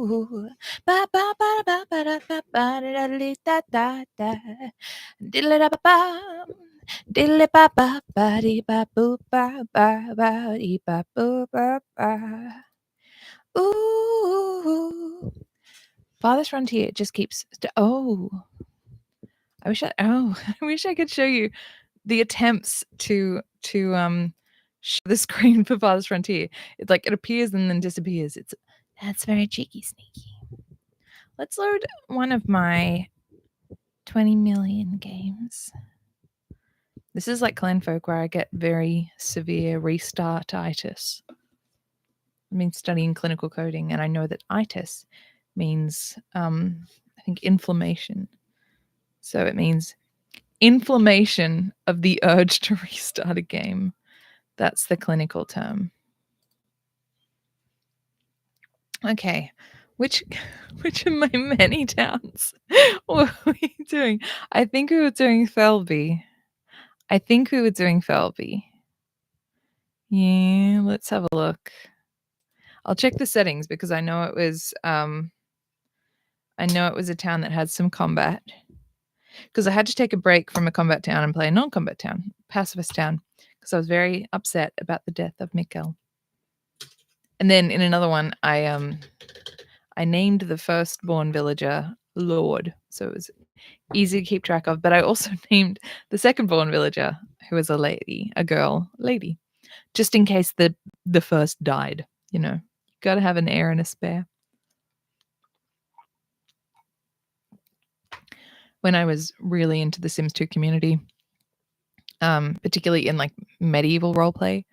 Ooh, ba ba ba ba ba da ba ba da da da da da, diddle da ba ba, diddle ba ba ba dee ba boo ba ba dee ba boo ba ba. Ooh, Farthest Frontier just keeps. I wish I wish I could show you the attempts to show the screen for Farthest Frontier. It's like it appears and then disappears. That's very cheeky, sneaky. Let's load one of my 20 million games. This is like Clanfolk where I get very severe restartitis. I mean, studying clinical coding, and I know that itis means, I think, inflammation. So it means inflammation of the urge to restart a game. That's the clinical term. Okay, which of my many towns were we doing? I think we were doing Felby. Yeah, let's have a look. I'll check the settings because I know it was a town that had some combat. Because I had to take a break from a combat town and play a non-combat town, pacifist town, because I was very upset about the death of Mikkel. And then in another one, I named the firstborn villager Lord, so it was easy to keep track of. But I also named the secondborn villager, who was a girl, lady, just in case the first died. You know, you got to have an heir and a spare. When I was really into the Sims 2 community, particularly in like medieval roleplay,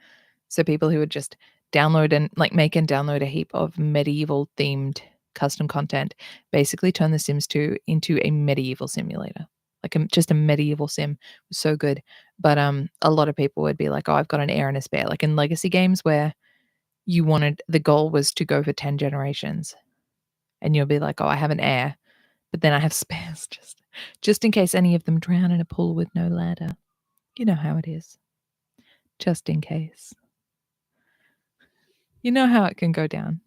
so people who would just download and like make and download a heap of medieval themed custom content, basically turn the Sims 2 into a medieval simulator, like just a medieval sim. It was so good. But a lot of people would be like, oh, I've got an heir and a spare, like in legacy games where the goal was to go for 10 generations, and you'll be like, oh, I have an heir, but then I have spares just in case any of them drown in a pool with no ladder. You know how it is. Just in case. You know how it can go down.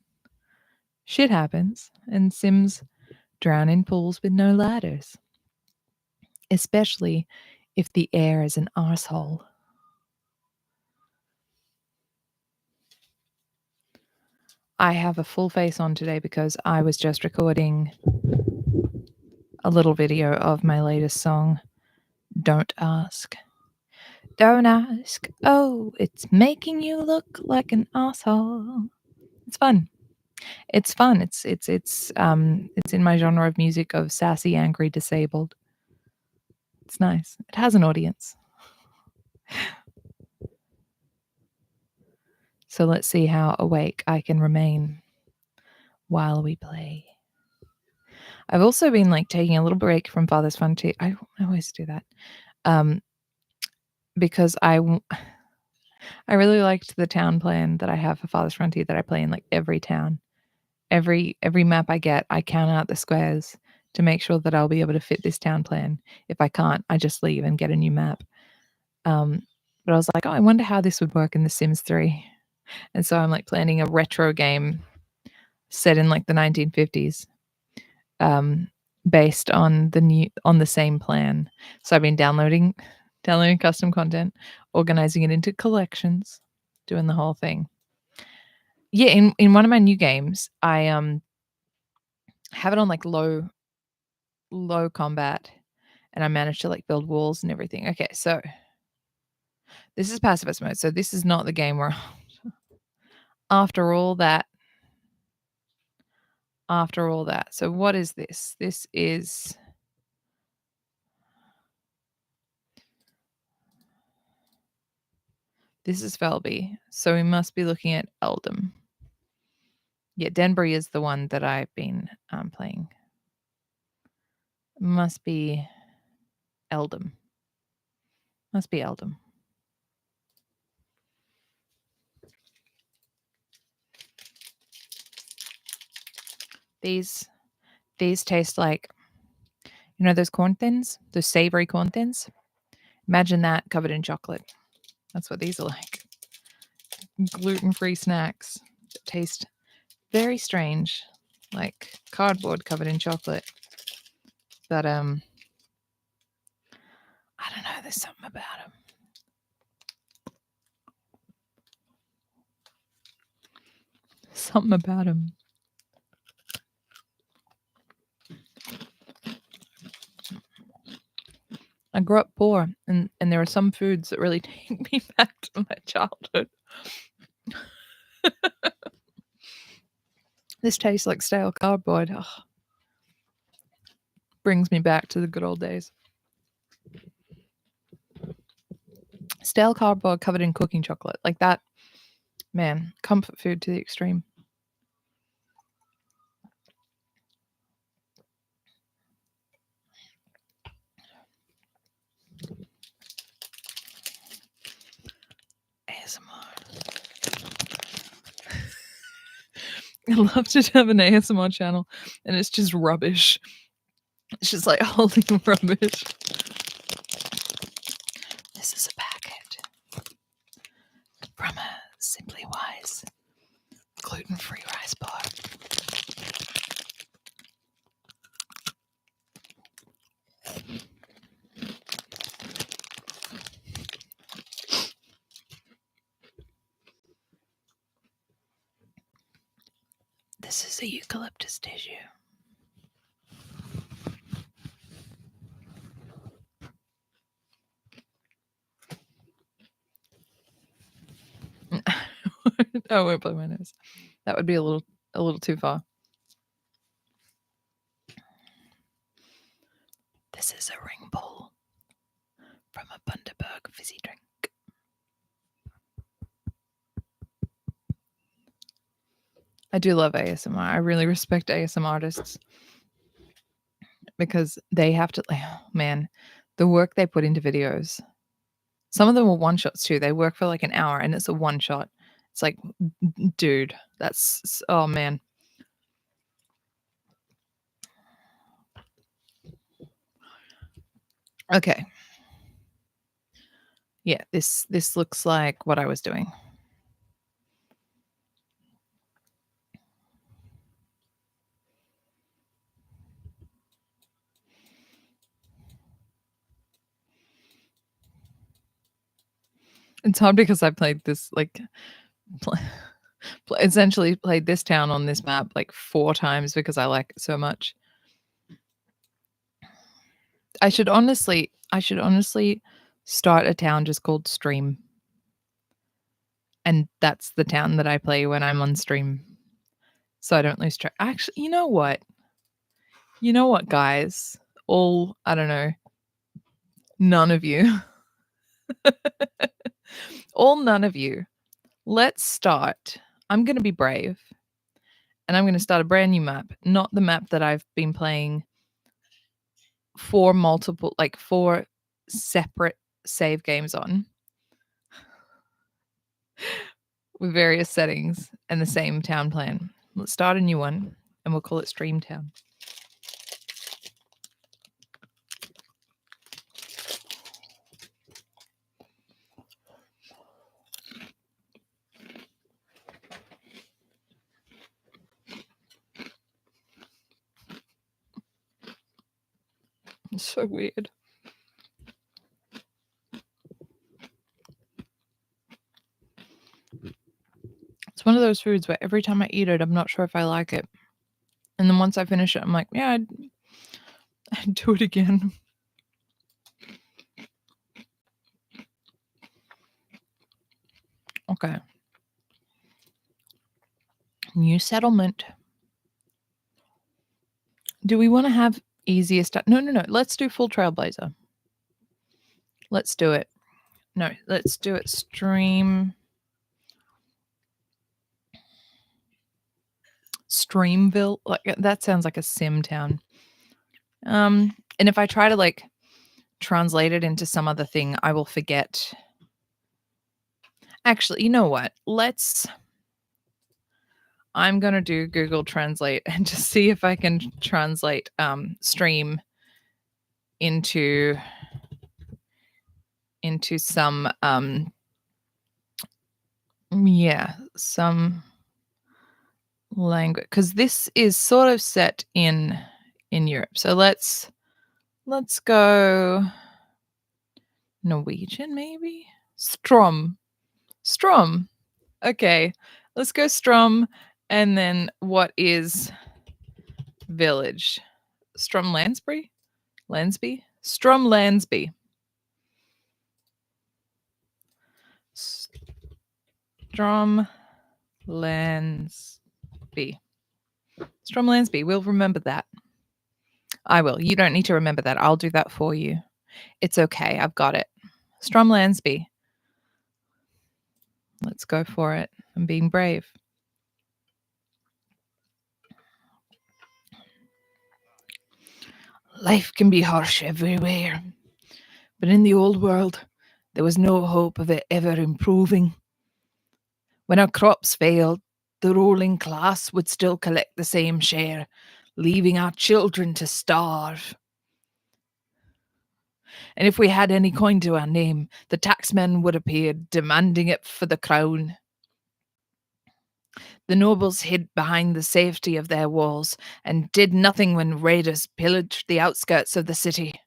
Shit happens, and Sims drown in pools with no ladders. Especially if the heir is an arsehole. I have a full face on today because I was just recording a little video of my latest song, Don't Ask. Don't ask. Oh, it's making you look like an asshole. It's fun. It's fun. It's in my genre of music of sassy, angry, disabled. It's nice. It has an audience. So let's see how awake I can remain while we play. I've also been like taking a little break from Farthest Frontier. I always do that. Because I really liked the town plan that I have for Farthest Frontier that I play in like every town. Every map I get, I count out the squares to make sure that I'll be able to fit this town plan. If I can't, I just leave and get a new map. But I was like, oh, I wonder how this would work in The Sims 3. And so I'm like planning a retro game set in like the 1950s, based on the same plan. So I've been downloading custom content, organizing it into collections, doing the whole thing. Yeah, in one of my new games, I have it on like low combat, and I managed to like build walls and everything. Okay, so this is pacifist mode. So this is not the game where after all that. So what is this? This is Felby. So we must be looking at Eldom. Yeah, Denbury is the one that I've been playing. Must be Eldom. These taste like, you know, those corn thins, those savory corn thins. Imagine that covered in chocolate. That's what these are like. Gluten-free snacks that taste very strange, like cardboard covered in chocolate. But I don't know. There's something about them. Something about them. I grew up poor, and there are some foods that really take me back to my childhood. This tastes like stale cardboard. Ugh. Brings me back to the good old days. Stale cardboard covered in cooking chocolate. Like that, man, comfort food to the extreme. ASMR. I love to have an ASMR channel, and it's just rubbish. It's just like holy rubbish. This is a packet from a Simply Wise gluten-free rice bar. This is a eucalyptus tissue. I won't blow my nose. That would be a little too far. This is a ring pull from a Bundaberg fizzy drink. I do love ASMR. I really respect ASMR artists because they have to, oh man, the work they put into videos. Some of them are one shots too. They work for like an hour and it's a one shot. It's like, dude, that's, oh man. Okay. Yeah, this looks like what I was doing. It's hard because I played this like essentially played this town on this map like 4 times because I like it so much. I should honestly start a town just called Stream. And that's the town that I play when I'm on stream. So I don't lose track. Actually, you know what? You know what, guys? All, I don't know, none of you. All none of you. Let's start. I'm going to be brave. And I'm going to start a brand new map. Not the map that I've been playing for multiple, like 4 separate save games on. With various settings and the same town plan. Let's start a new one and we'll call it Stream Town. It's so weird. It's one of those foods where every time I eat it, I'm not sure if I like it. And then once I finish it, I'm like, yeah, I'd do it again. Okay. New settlement. Do we want to have easiest? No. Let's do full Trailblazer. Let's do it. No, let's do it Streamville. Like that sounds like a sim town. And if I try to like translate it into some other thing, I will forget. Actually, you know what? I'm going to do Google Translate and just see if I can translate stream into some some language, because this is sort of set in Europe. So let's go Norwegian, maybe? Strom. Okay, let's go Strom, and then what is village? Strom Lansbury? Strom Lansby. Strom Lansby. Strom Lansby. We'll remember that. I will. You don't need to remember that. I'll do that for you. It's okay. I've got it. Strom Lansby. Let's go for it. I'm being brave. Life can be harsh everywhere, but in the old world, there was no hope of it ever improving. When our crops failed, the ruling class would still collect the same share, leaving our children to starve. And if we had any coin to our name, the taxmen would appear, demanding it for the crown. The nobles hid behind the safety of their walls and did nothing when raiders pillaged the outskirts of the city.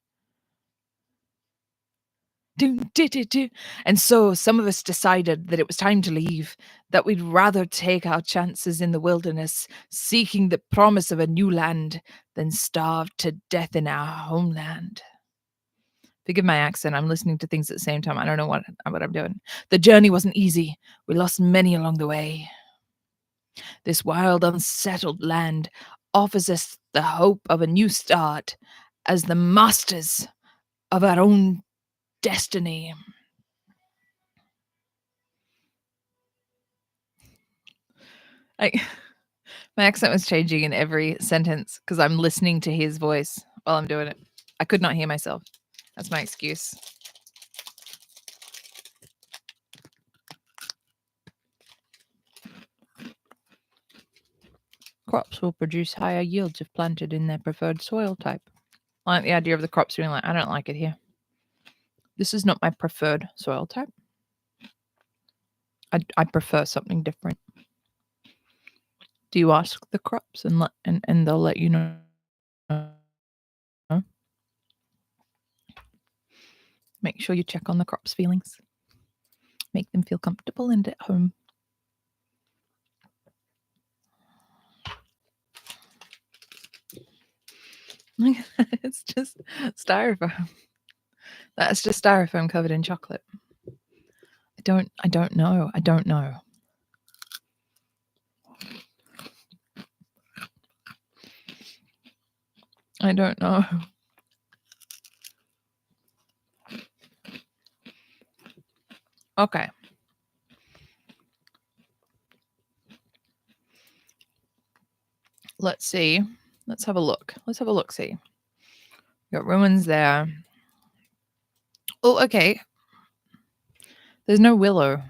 And so some of us decided that it was time to leave, that we'd rather take our chances in the wilderness, seeking the promise of a new land, than starve to death in our homeland. Forgive my accent. I'm listening to things at the same time. I don't know what I'm doing. The journey wasn't easy. We lost many along the way. This wild, unsettled land offers us the hope of a new start as the masters of our own destiny. My accent was changing in every sentence because I'm listening to his voice while I'm doing it. I could not hear myself. That's my excuse. Crops will produce higher yields if planted in their preferred soil type. I like the idea of the crops being like, I don't like it here. This is not my preferred soil type. I prefer something different. Do you ask the crops and they'll let you know? Make sure you check on the crops' feelings. Make them feel comfortable and at home. It's just styrofoam. That's just styrofoam covered in chocolate. I don't know. I don't know. I don't know. Okay. Let's see. Let's have a look. See. Got ruins there. Oh, okay. There's no willow.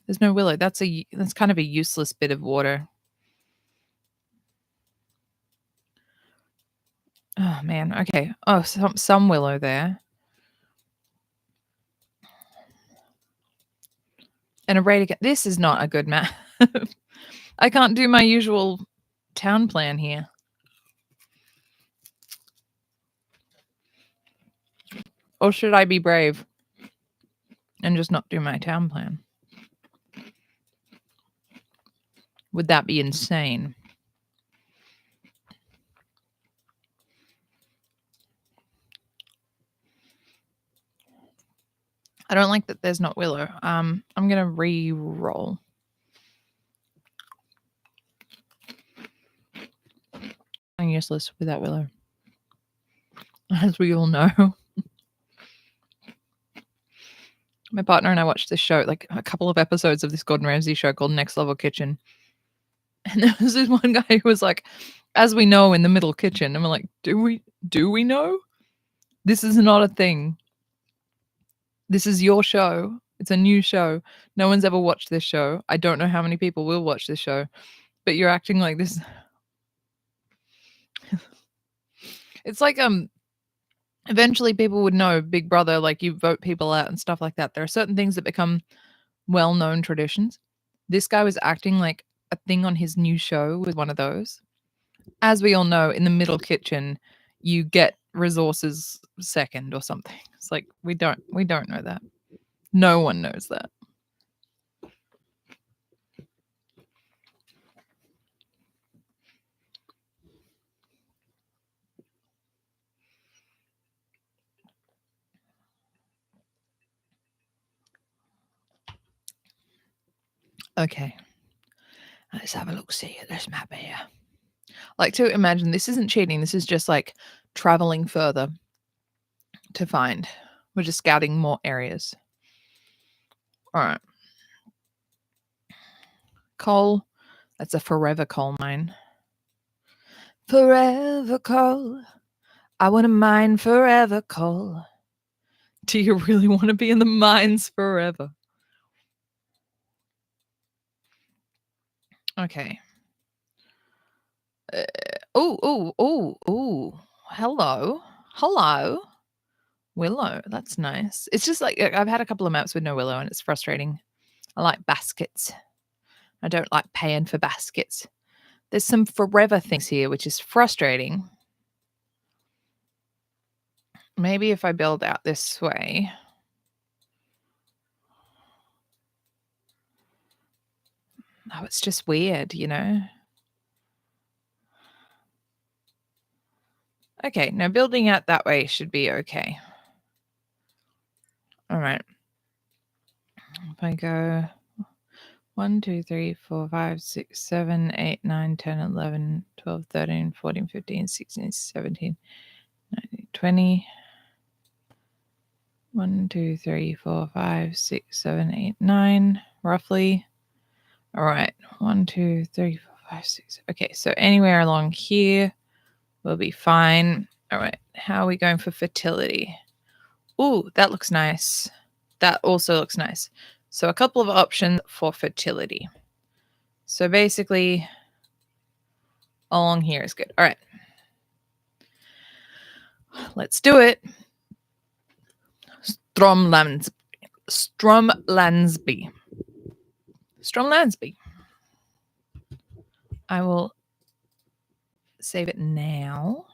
That's kind of a useless bit of water. Oh man. Okay. Oh, some willow there. And a radar. This is not a good map. I can't do my usual town plan here. Or should I be brave and just not do my town plan? Would that be insane? I don't like that there's not willow. I'm gonna re-roll. I'm useless without willow, as we all know. My partner and I watched this show, like a couple of episodes of this Gordon Ramsay show called Next Level Kitchen. And there was this one guy who was like, as we know, in the middle kitchen. And we're like, do we know? This is not a thing. This is your show. It's a new show. No one's ever watched this show. I don't know how many people will watch this show, but you're acting like this. It's like, eventually people would know Big Brother, like you vote people out and stuff like that. There are certain things that become well-known traditions. This guy was acting like a thing on his new show with one of those. As we all know, in the middle kitchen, you get resources second or something. It's like we don't know that. No one knows that. Okay. Let's have a look see at this map here. I like to imagine this isn't cheating. This is just like traveling further to find. We're just scouting more areas. All right. Coal. That's a forever coal mine. Forever coal. I want to mine forever coal. Do you really want to be in the mines forever? Okay. Oh. Hello. Willow. That's nice. It's just like I've had a couple of maps with no willow and it's frustrating. I like baskets. I don't like paying for baskets. There's some forever things here, which is frustrating. Maybe if I build out this way. Oh, it's just weird, you know? Okay, now building out that way should be okay. All right. If I go 1, 2, 3, 4, 5, 6, 7, 8, 9, 10, 11, 12, 13, 14, 15, 16, 17, 19, 20. 1, 2, 3, 4, 5, 6, 7, 8, 9, roughly. All right. 1, 2, 3, 4, 5, 6. Okay, so anywhere along here will be fine. All right. How are we going for fertility? Ooh, that looks nice. That also looks nice. So a couple of options for fertility. So basically, along here is good. All right. Let's do it. Stromlandsby. I will save it now.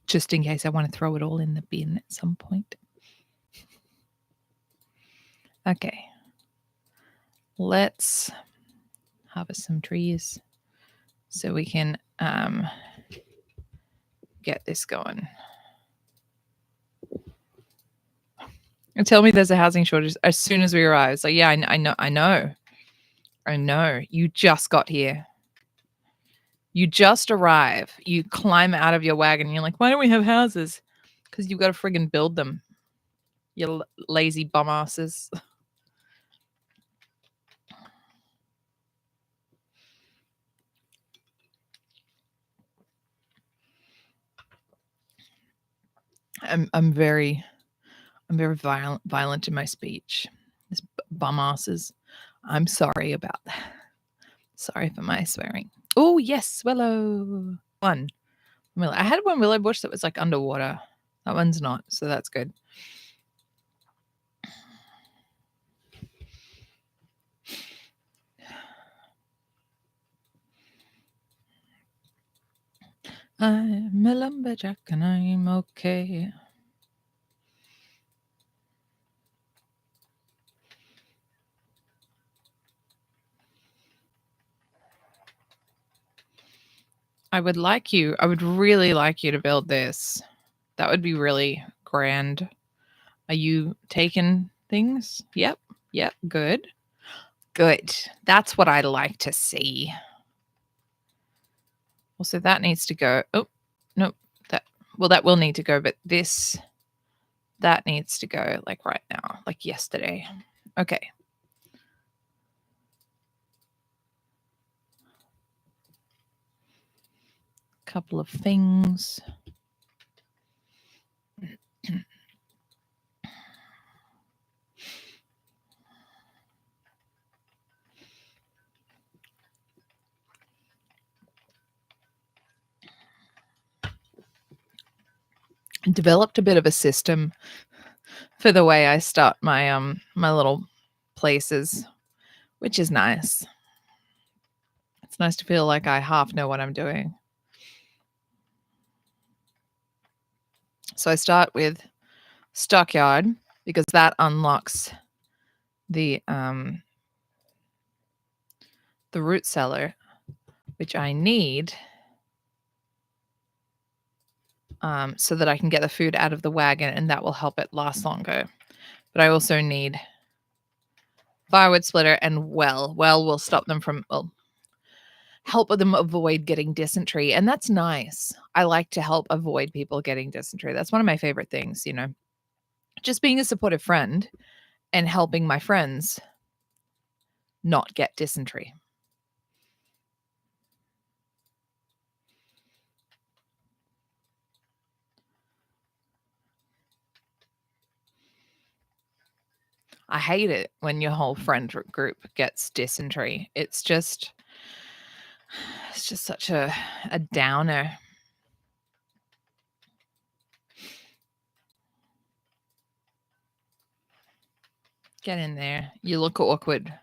Just in case I want to throw it all in the bin at some point. Okay. Let's harvest some trees so we can get this going. And tell me there's a housing shortage as soon as we arrive. It's like, yeah, I know. You just got here. You just arrive. You climb out of your wagon. And you're like, why don't we have houses? Because you've got to friggin' build them. You lazy bum asses. I'm very violent in my speech. This bum asses. I'm sorry about that. Sorry for my swearing. Oh yes, willow. One. Willow. I had one willow bush that was like underwater. That one's not, so that's good. I'm a lumberjack and I'm okay. I would really like you to build this. That would be really grand. Are you taking things? Yep, good. That's what I like to see. Also, that needs to go. Oh, no, that will need to go, but that needs to go like right now, like yesterday. Okay. Couple of things. Developed a bit of a system for the way I start my my little places, which is nice. It's nice to feel like I half know what I'm doing. So I start with Stockyard because that unlocks the root cellar, which I need so that I can get the food out of the wagon, and that will help it last longer. But I also need firewood splitter and well. Well will stop them from, well, help them avoid getting dysentery. And that's nice. I like to help avoid people getting dysentery. That's one of my favorite things, you know, just being a supportive friend and helping my friends not get dysentery. I hate it when your whole friend group gets dysentery. It's just such a downer. Get in there. You look awkward.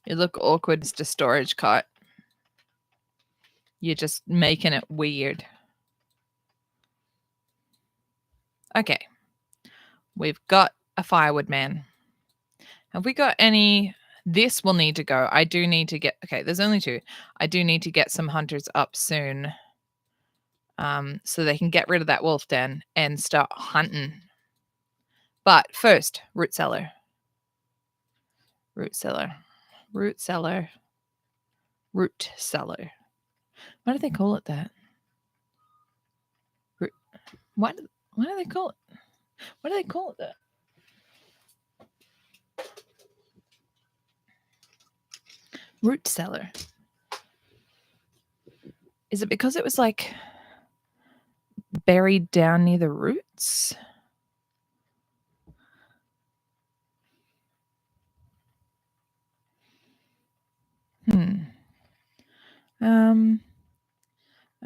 You look awkward as a storage cart. You're just making it weird. Okay. We've got a firewood man. Have we got any? This will need to go. I do need to get. Okay, there's only 2. I do need to get some hunters up soon, so they can get rid of that wolf den and start hunting. But first, root cellar. Root cellar. Root cellar. Root cellar. Why do they call it that? Root. Why do they call it? Why do they call it that? Root cellar. Is it because it was like buried down near the roots?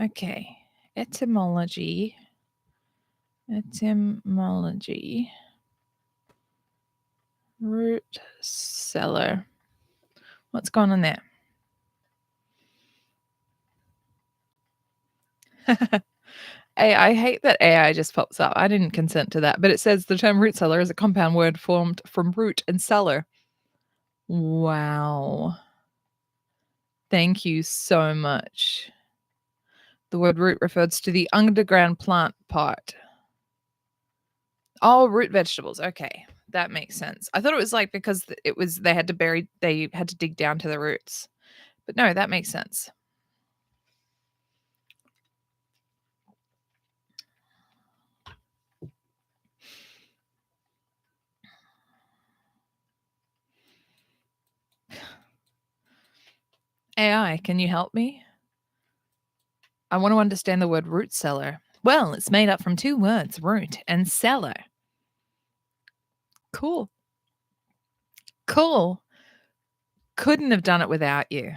Okay. Etymology. Root cellar. What's going on there? I hate that AI just pops up. I didn't consent to that, but it says the term root cellar is a compound word formed from root and cellar. Wow. Thank you so much. The word root refers to the underground plant part. Oh, root vegetables. Okay. That makes sense. I thought it was like because they had to dig down to the roots. But no, that makes sense. AI, can you help me? I want to understand the word root cellar. Well, it's made up from 2 words, root and cellar. Cool. Cool. Couldn't have done it without you.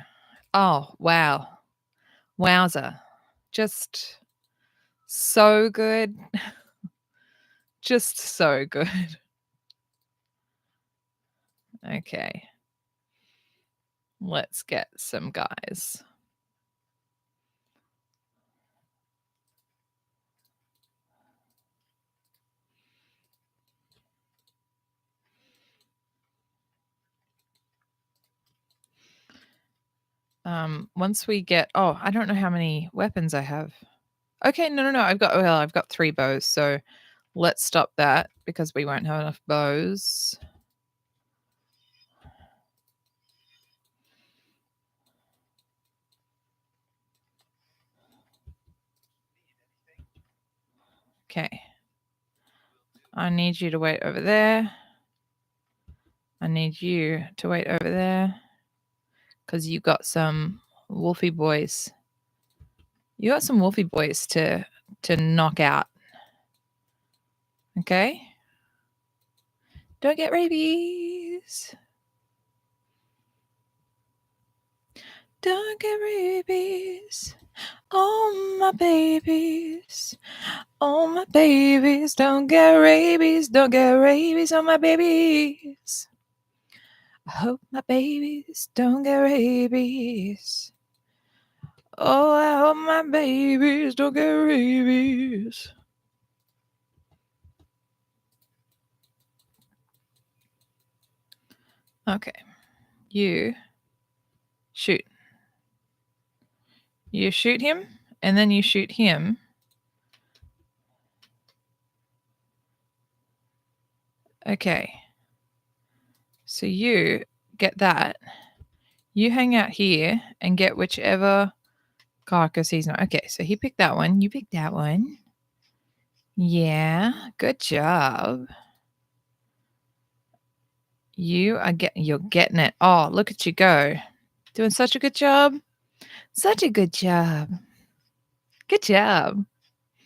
Oh, wow. Wowza. Just so good. Just so good. Okay. Let's get some guys. Once we get, oh, I don't know how many weapons I have. Okay, no. I've got 3 bows, so let's stop that because we won't have enough bows. Okay. I need you to wait over there. I need you to wait over there because you got some wolfy boys. You got some wolfy boys to knock out. Okay? Don't get rabies. Don't get rabies. Oh, my babies. Oh, my babies. Don't get rabies. Don't get rabies on my babies. I hope my babies don't get rabies. Oh, I hope my babies don't get rabies. Okay. You shoot. You shoot him, and then you shoot him. Okay. So you get that. You hang out here and get whichever carcass he's not. Okay, so he picked that one. You picked that one. Yeah, good job. You're getting it. Oh, look at you go. Doing such a good job. Such a good job. Good job.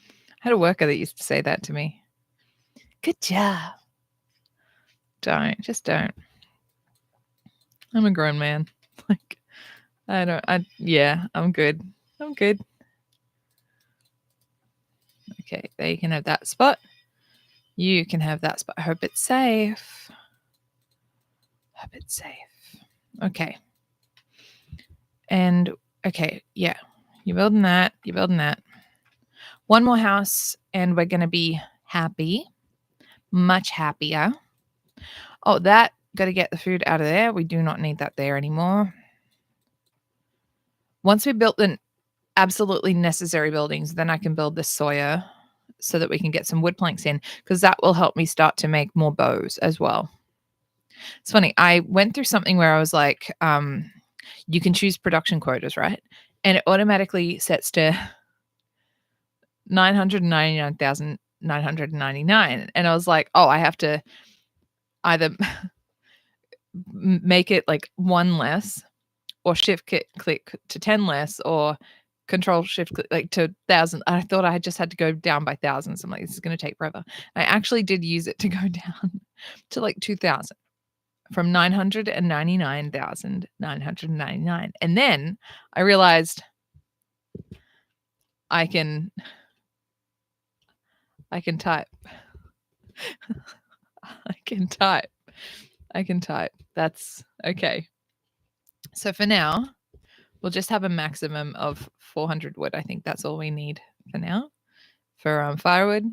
I had a worker that used to say that to me. Good job. Just don't. I'm a grown man. Like, I'm good. I'm good. Okay, there you can have that spot. You can have that spot. I hope it's safe. Hope it's safe. Okay. And, okay, yeah. You're building that. You're building that. One more house, and we're going to be happy. Much happier. Oh, got to get the food out of there. We do not need that there anymore. Once we built the absolutely necessary buildings, then I can build this Sawyer so that we can get some wood planks in, because that will help me start to make more bows as well. It's funny. I went through something where I was like, you can choose production quotas, right? And it automatically sets to 999,999. And I was like, oh, I have to either make it like one less, or shift click to 10 less, or control shift click like to 1,000. I thought I just had to go down by thousands. I'm like, this is going to take forever. I actually did use it to go down to like 2,000, from 999,999. And then I realized I can type. I can type. That's okay. So for now, we'll just have a maximum of 400 wood. I think that's all we need for now for firewood.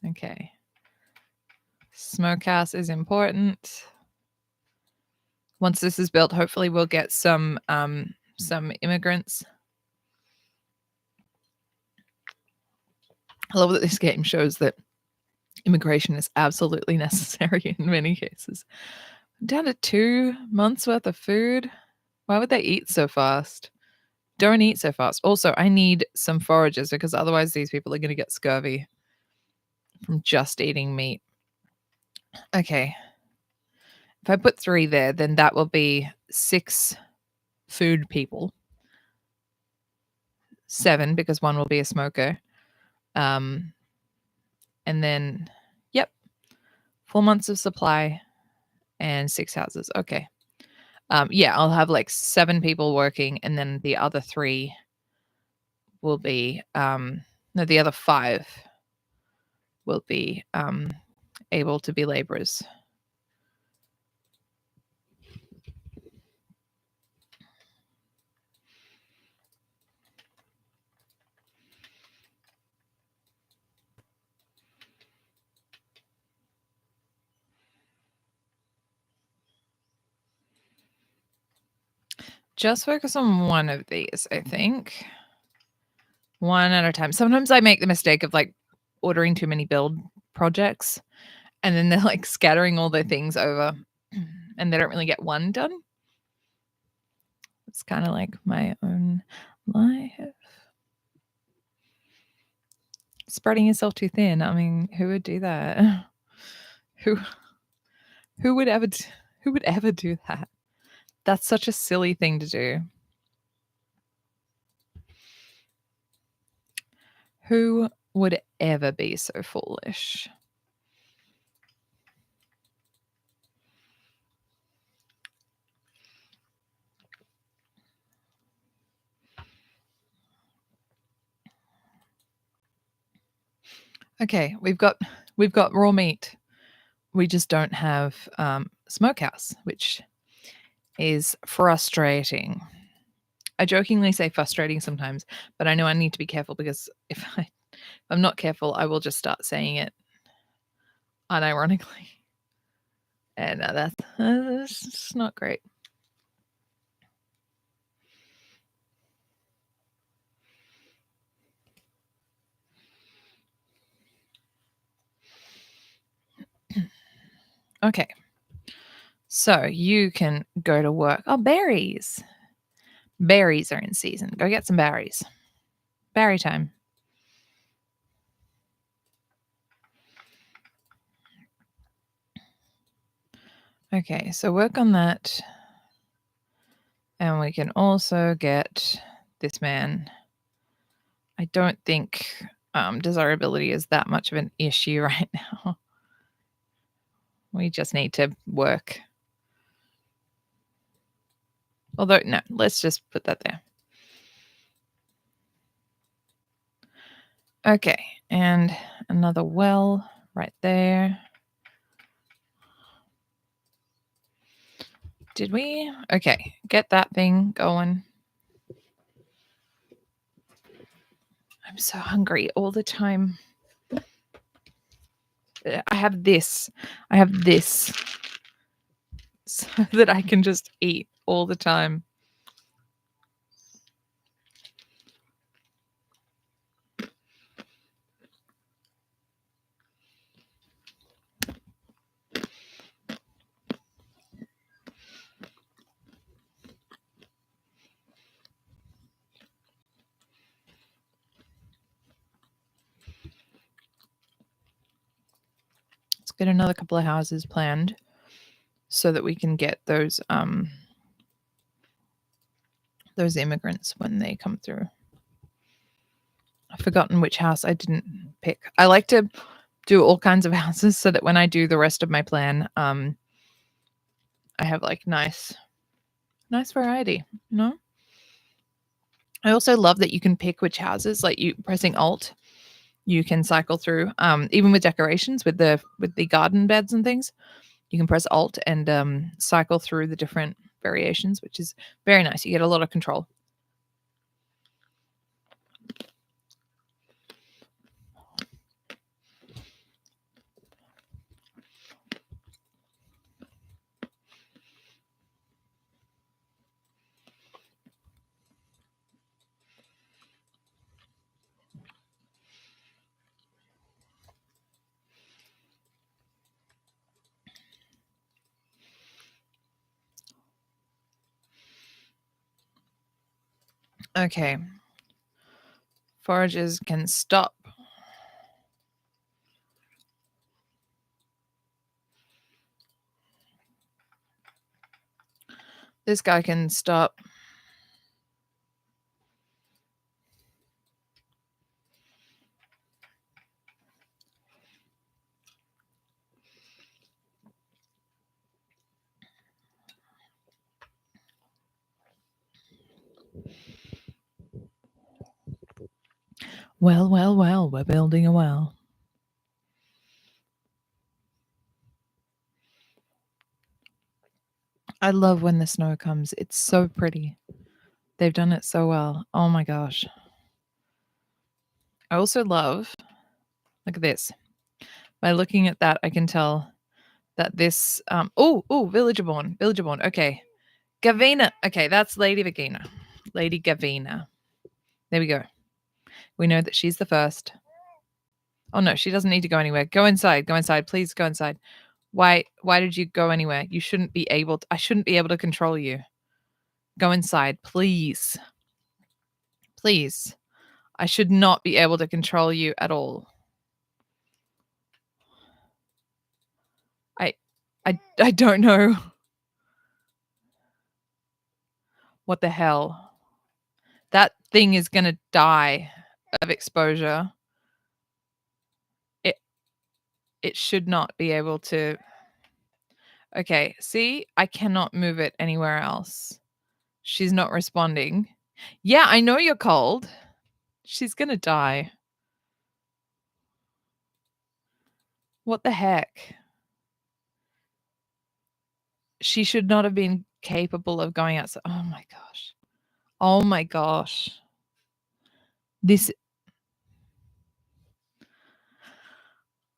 Okay. Smokehouse is important. Once this is built, hopefully we'll get some immigrants. I love that this game shows that immigration is absolutely necessary in many cases. I'm down to 2 months worth of food. Why would they eat so fast? Don't eat so fast. Also, I need some forages, because otherwise these people are going to get scurvy from just eating meat. Okay. If I put 3 there, then that will be 6 food people. 7, because 1 will be a smoker. And then, yep, 4 months of supply and 6 houses. Okay. Yeah, I'll have like 7 people working, and then the other 3 will be, the other 5 will be able to be laborers. Just focus on one of these, I think. One at a time. Sometimes I make the mistake of like ordering too many build projects, and then they're like scattering all their things over, and they don't really get one done. It's kind of like my own life. Spreading yourself too thin. I mean, who would do that? Who would ever do that? That's such a silly thing to do. Who would ever be so foolish? Okay, we've got raw meat. We just don't have smokehouse, which is frustrating. I jokingly say frustrating sometimes, but I know I need to be careful because if I'm not careful, I will just start saying it unironically, and that's just not great. Okay, so you can go to work. Oh, berries! Berries are in season. Go get some berries. Berry time. Okay, so work on that. And we can also get this man. I don't think desirability is that much of an issue right now. We just need to work. Although, no, let's just put that there. Okay, and another well right there. Did we? Okay, get that thing going. I'm so hungry all the time. I have this so that I can just eat all the time. Let's get another couple of houses planned so that we can get those immigrants when they come through. I've forgotten which house I didn't pick. I like to do all kinds of houses so that when I do the rest of my plan, I have like nice variety, you know? I also love that you can pick which houses, like you pressing Alt, you can cycle through. Even with decorations, with the garden beds and things, you can press Alt and cycle through the different variations, which is very nice. You get a lot of control. Okay. Foragers can stop. This guy can stop. Well, we're building a well. I love when the snow comes. It's so pretty. They've done it so well. Oh my gosh. I also love, look at this. By looking at that, I can tell that this, villager born. Okay. Gavina. Okay, that's Lady Vagina. Lady Gavina. There we go. We know that she's the first. Oh no, she doesn't need to go anywhere. Go inside. Please go inside. Why did you go anywhere? You shouldn't be able to, I shouldn't be able to control you. Go inside, please. Please. I should not be able to control you at all. I don't know. What the hell? That thing is going to die of exposure. It should not be able to. Okay, see? I cannot move it anywhere else. She's not responding. Yeah, I know you're cold. She's going to die. What the heck? She should not have been capable of going outside. Oh my gosh. Oh my gosh. This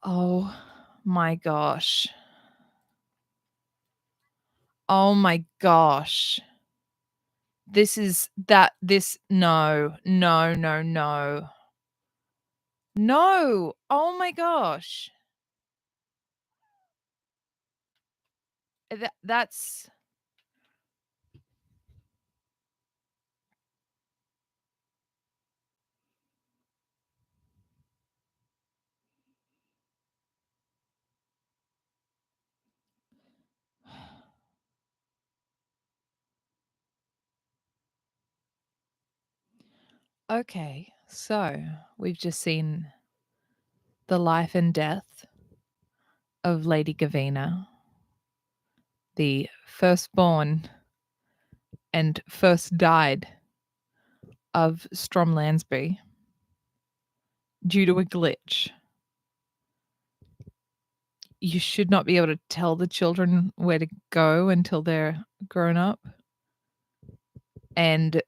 Oh my gosh. Oh my gosh. No, no, no, no. No. Oh my gosh. That's okay. So, we've just seen the life and death of Lady Gavina, the firstborn and first died of Strom Lansbury due to a glitch. You should not be able to tell the children where to go until they're grown up. And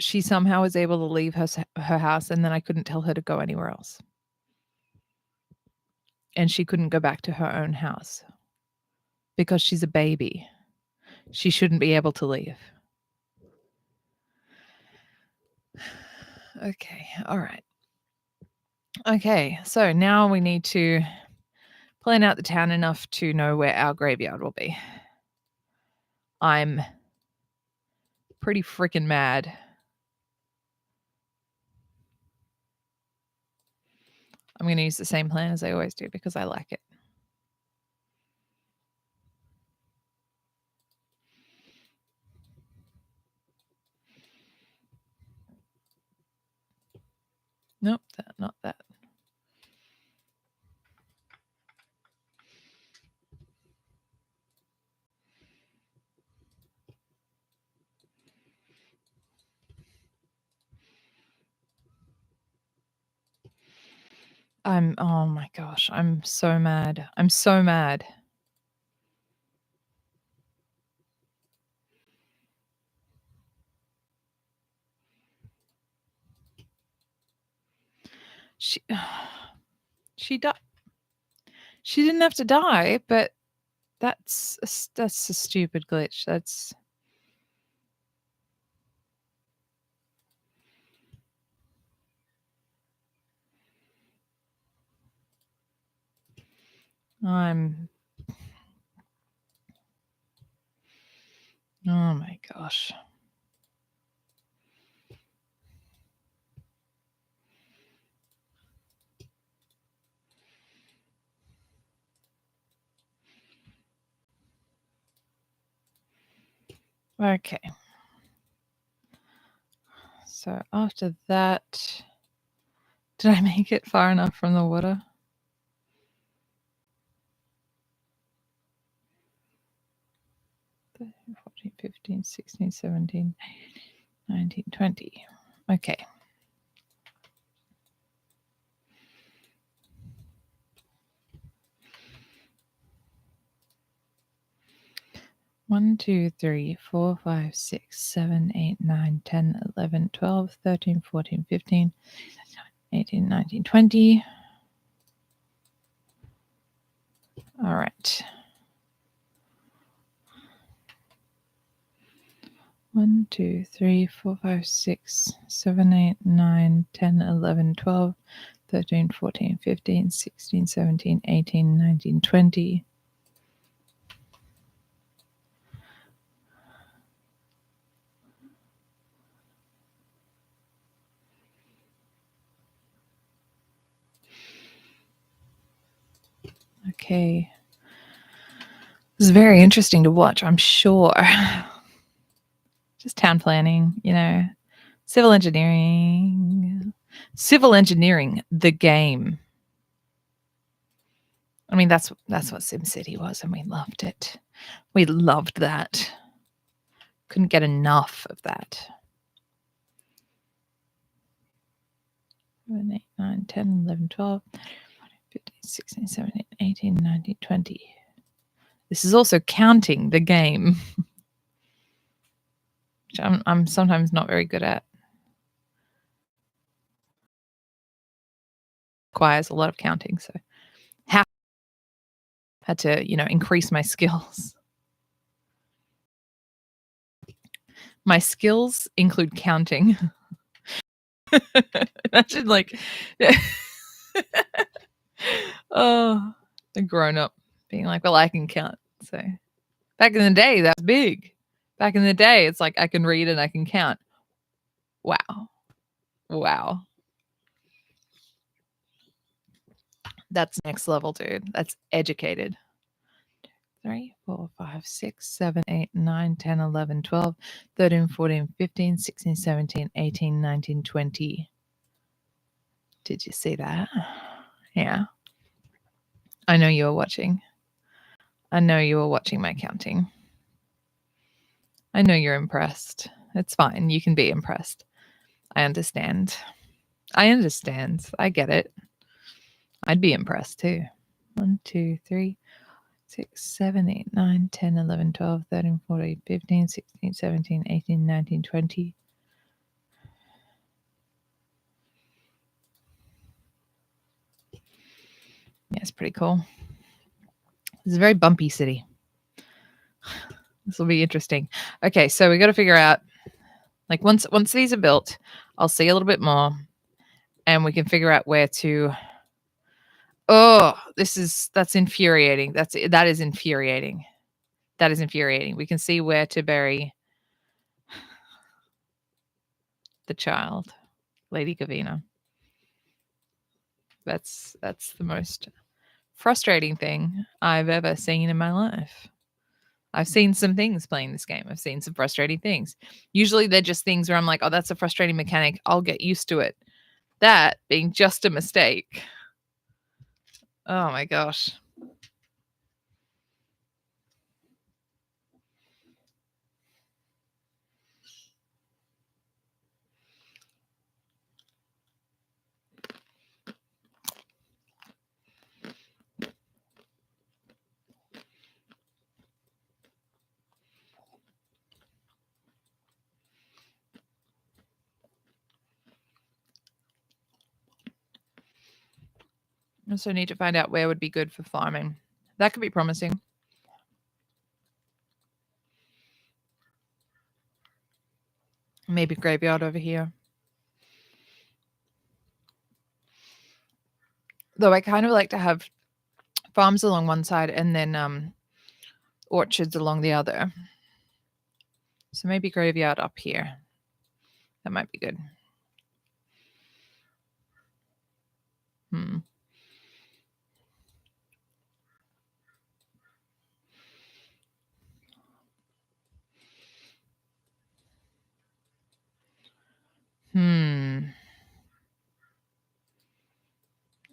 she somehow was able to leave her house, and then I couldn't tell her to go anywhere else. And she couldn't go back to her own house because she's a baby. She shouldn't be able to leave. Okay, all right. Okay, so now we need to plan out the town enough to know where our graveyard will be. I'm pretty freaking mad. I'm going to use the same plan as I always do because I like it. Nope, not that. Oh my gosh, I'm so mad. I'm so mad. She died. She didn't have to die, but that's a stupid glitch. That's I'm Oh my gosh. Okay. So after that, did I make it far enough from the water? 14, 15, 16, 17, 19, 20. Okay. One, 2, 3, 4, 5, 6, 7, 8, 9, 10, 11, 12, 13, 14, 15, 18, 19, 20. All right. 1, 2, 3, 4, 5, 6, 7, 8, 9, 10, 11, 12, 13, 14, 15, 16, 17, 18, 19, 20. Okay. This is very interesting to watch, I'm sure. Just town planning, civil engineering. Civil engineering, the game. I mean, that's what SimCity was, and we loved it. We loved that. Couldn't get enough of that. 7, 8, 9, 10, 11, 12. 15, 16, 17, 18, 19, 20. This is also counting the game, which I'm sometimes not very good at. Requires a lot of counting, so had to, increase my skills. My skills include counting. Imagine oh, a grown up being like, well, I can count. So back in the day, that's big. Back in the day, it's like I can read and I can count. Wow. Wow. That's next level, dude. That's educated. 3, 4, 5, 6, 7, 8, 9, 10, 11, 12, 13, 14, 15, 16, 17, 18, 19, 20. Did you see that? Yeah. I know you were watching. I know you were watching my counting. I know you're impressed. It's fine. You can be impressed. I understand. I get it. I'd be impressed too. 1, 2, 3, 6, 7, 8, 9, 10, 11, 12, 13, 14, 15, 16, 17, 18, 19, 20. Yeah, it's pretty cool. It's a very bumpy city. This will be interesting. Okay, so we got to figure out, like, once these are built, I'll see a little bit more, and we can figure out where to. Oh, that's infuriating. That is infuriating. That is infuriating. We can see where to bury the child, Lady Gavina. That's the most frustrating thing I've ever seen in my life. I've seen some things playing this game. I've seen some frustrating things. Usually they're just things where I'm like, oh, that's a frustrating mechanic. I'll get used to it. That being just a mistake. Oh my gosh. I also need to find out where would be good for farming. That could be promising. Maybe graveyard over here. Though I kind of like to have farms along one side and then orchards along the other. So maybe graveyard up here. That might be good.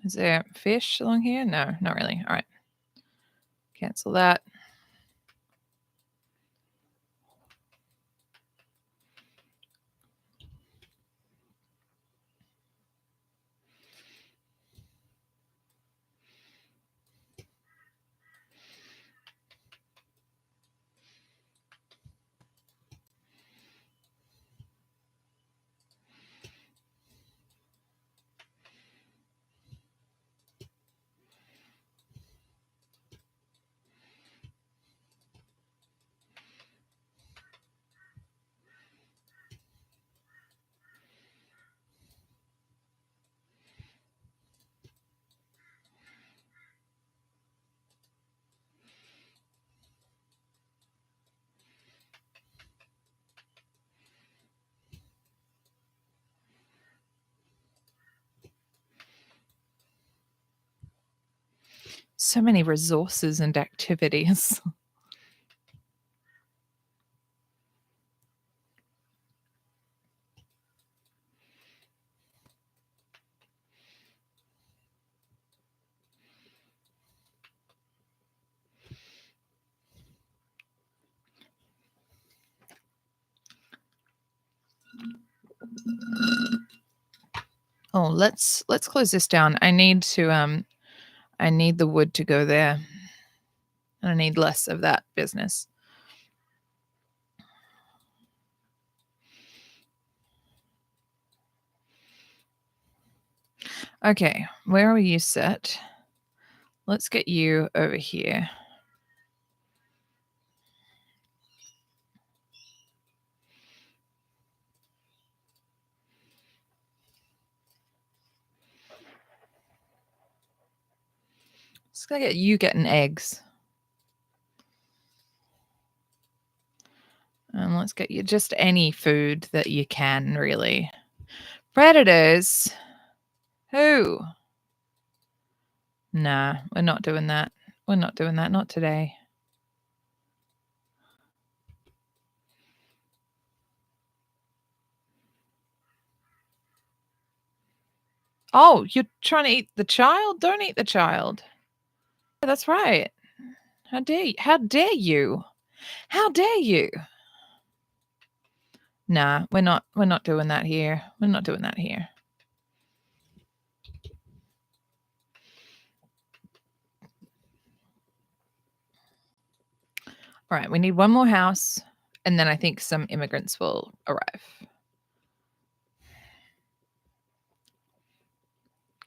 Is there fish along here? No, not really. All right. Cancel that. So many resources and activities. Oh, let's close this down. I need to I need the wood to go there. And I need less of that business. Okay, where are you set? Let's get you over here. Let's go get you getting eggs. And let's get you just any food that you can, really. Predators? Who? Nah, we're not doing that. We're not doing that. Not today. Oh, you're trying to eat the child? Don't eat the child. Yeah, that's right. How dare you? How dare you? How dare you? Nah, we're not doing that here. We're not doing that here. All right, we need one more house, and then I think some immigrants will arrive.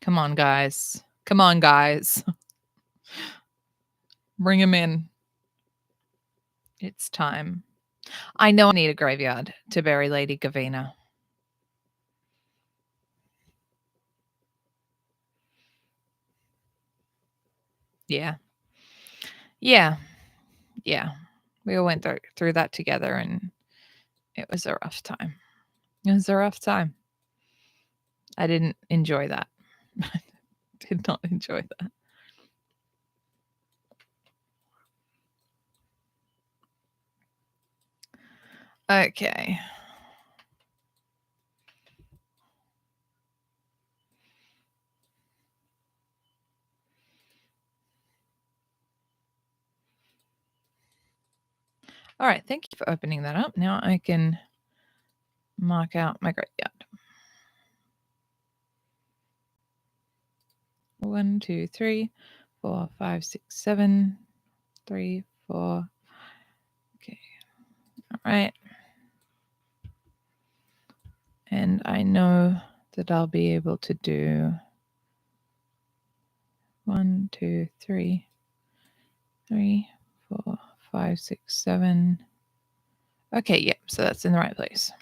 Come on, guys. Come on, guys. Bring them in. It's time. I know I need a graveyard to bury Lady Gavina. Yeah. Yeah. Yeah. We all went through that together, and it was a rough time. It was a rough time. I didn't enjoy that. Did not enjoy that. Okay. All right. Thank you for opening that up. Now I can mark out my graveyard. 1, 2, 3, 4, 5, 6, 7, 3, 4. Okay. All right. And I know that I'll be able to do 1, 2, 3, 3, 4, 5, 6, 7. Okay, yep. So that's in the right place.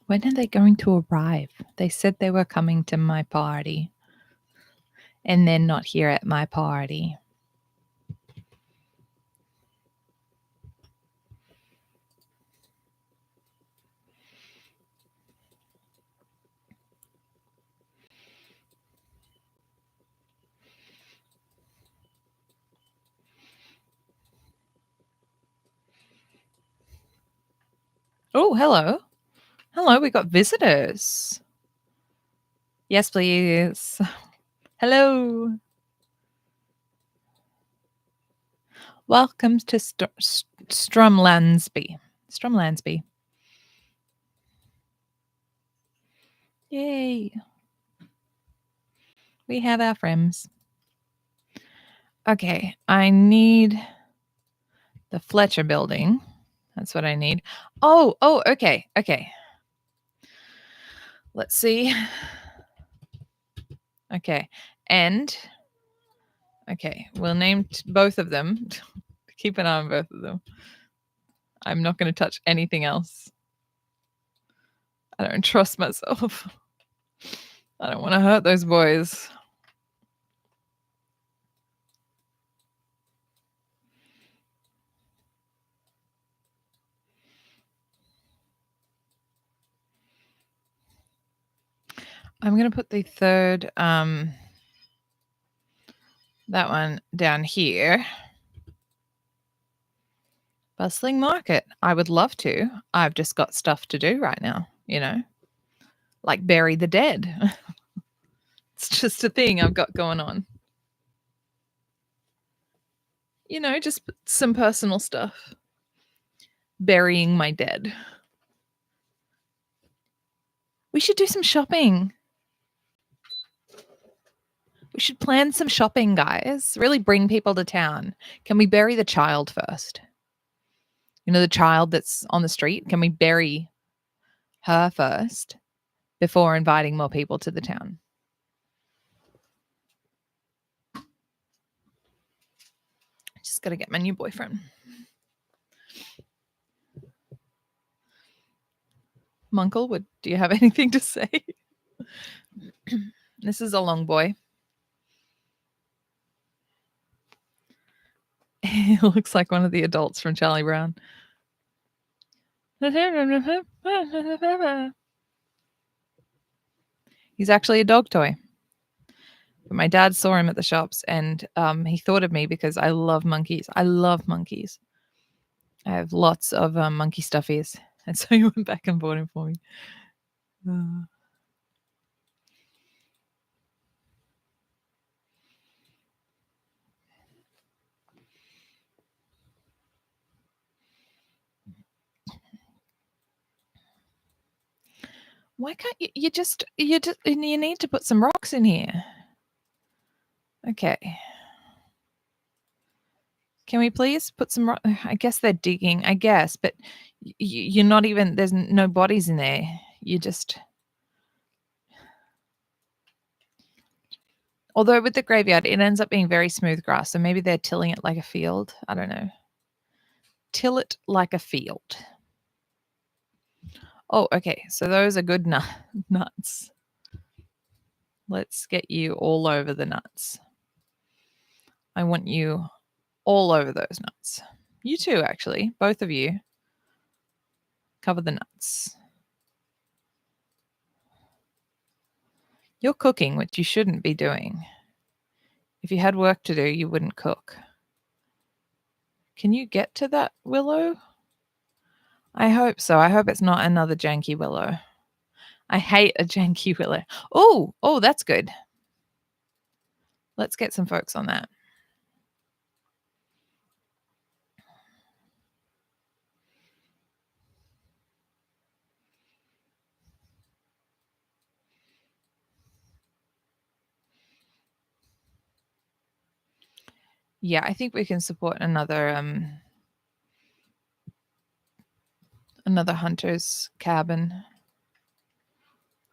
When are they going to arrive? They said they were coming to my party, and they're not here at my party. Oh, hello. Hello, we got visitors. Yes, please. Hello. Welcome to Strumlansby. Strumlansby. Yay. We have our friends. Okay, I need the Fletcher building. That's what I need. Oh, okay. Okay. Let's see. Okay. And okay, we'll name both of them. Keep an eye on both of them. I'm not going to touch anything else. I don't trust myself. I don't want to hurt those boys. I'm going to put the third, that one down here. Bustling market. I would love to. I've just got stuff to do right now. you know, like bury the dead. It's just a thing I've got going on. You know, just some personal stuff. Burying my dead. We should do some shopping. We should plan some shopping, guys. Really bring people to town. Can we bury the child first? You know, the child that's on the street? Can we bury her first before inviting more people to the town? Just got to get my new boyfriend. Munkle, do you have anything to say? This is a long boy. He looks like one of the adults from Charlie Brown. He's actually a dog toy. But my dad saw him at the shops and he thought of me because I love monkeys. I love monkeys. I have lots of monkey stuffies. And so he went back and bought him for me. Why can't you just you need to put some rocks in here. Okay. Can we please put some rock? I guess they're digging, I guess, but you're not even, there's no bodies in there. You just, although with the graveyard, it ends up being very smooth grass. So maybe they're tilling it like a field. I don't know. Till it like a field. Oh, okay. So those are good nuts. Let's get you all over the nuts. I want you all over those nuts. You too, actually. Both of you. Cover the nuts. You're cooking, which you shouldn't be doing. If you had work to do, you wouldn't cook. Can you get to that willow? I hope so. I hope it's not another janky willow. I hate a janky willow. Oh, that's good. Let's get some folks on that. Yeah, I think we can support another hunter's cabin.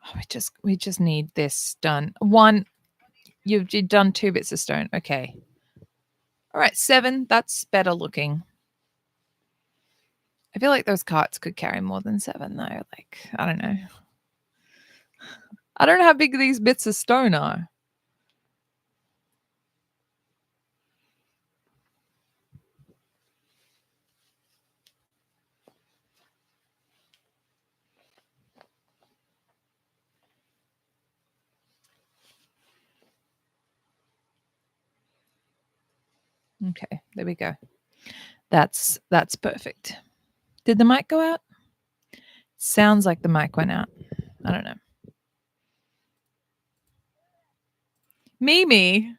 Oh, we just need this done. One, you've done 2 bits of stone. Okay. All right, 7. That's better looking. I feel like those carts could carry more than 7 though. Like, I don't know. I don't know how big these bits of stone are. Okay, there we go. That's perfect. Did the mic go out? Sounds like the mic went out. I don't know. Mimi.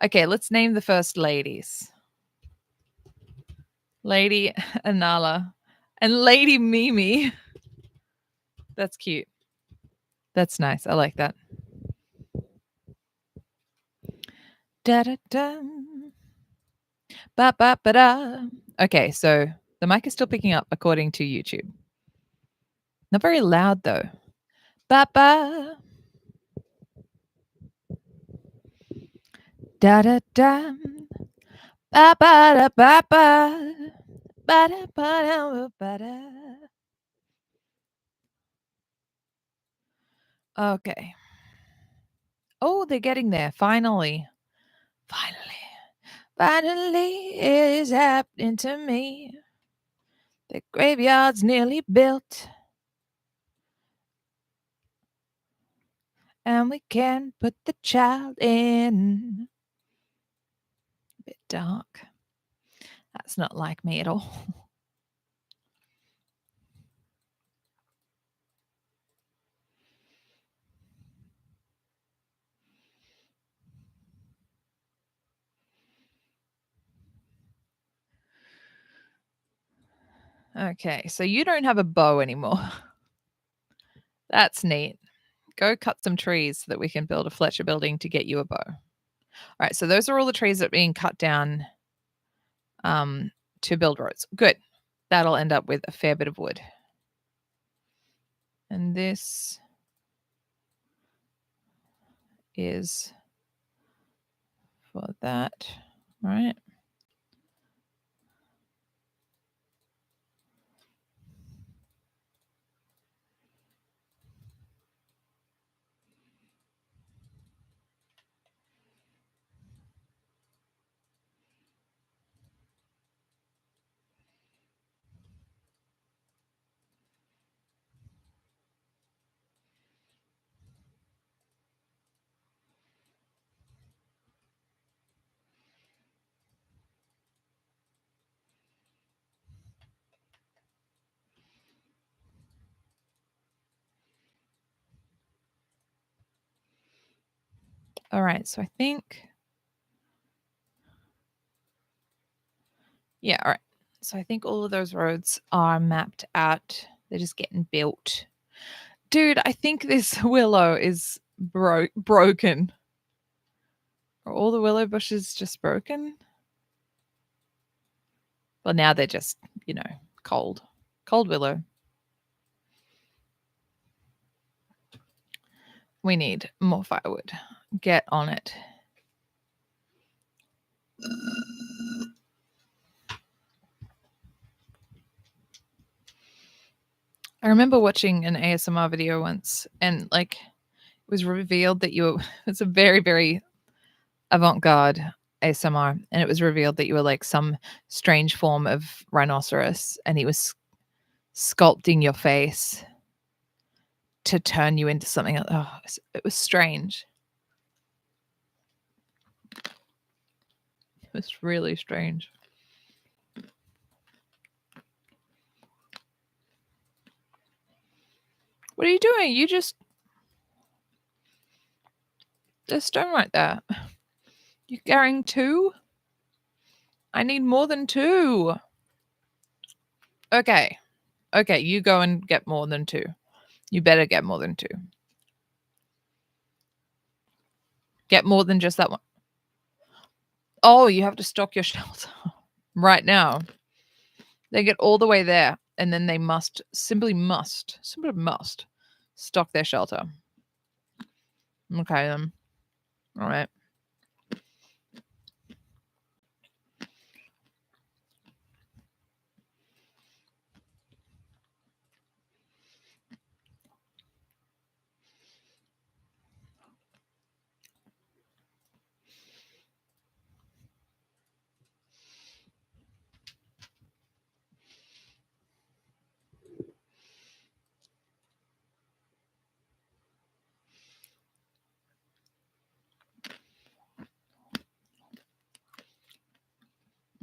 Okay, let's name the first ladies. Lady Anala and Lady Mimi. That's cute. That's nice. I like that. Da da da. Ba ba ba da. Okay, so the mic is still picking up according to YouTube. Not very loud though. Ba ba. Da da da. Ba ba da ba ba. Ba da ba da ba da. Okay. Oh, they're getting there. Finally. Finally, it is happening to me. The graveyard's nearly built. And we can put the child in. A bit dark. That's not like me at all. Okay, so you don't have a bow anymore. That's neat. Go cut some trees so that we can build a Fletcher building to get you a bow. All right, so those are all the trees that are being cut down to build roads. Good. That'll end up with a fair bit of wood. And this is for that, right? All right, so I think, yeah, all right. So I think all of those roads are mapped out. They're just getting built. Dude, I think this willow is broken. Are all the willow bushes just broken? Well, now they're just, cold. Cold willow. We need more firewood. Get on it. I remember watching an ASMR video once, and it was revealed that it's a very, very avant-garde ASMR, and it was revealed that you were like some strange form of rhinoceros, and he was sculpting your face to turn you into something. Oh, it was strange. It was really strange. What are you doing? There's stone right there. You're carrying 2? I need more than 2. Okay. Okay, you go and get more than 2. You better get more than 2. Get more than just that one. Oh, you have to stock your shelter right now. They get all the way there, and then they simply must stock their shelter. Okay, then. All right.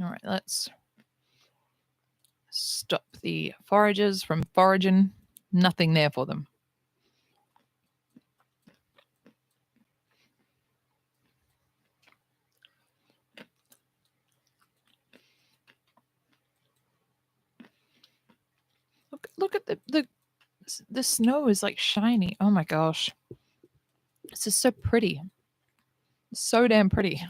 All right, let's stop the foragers from foraging. Nothing there for them. Look at the snow is like shiny. Oh my gosh. This is so pretty. So damn pretty.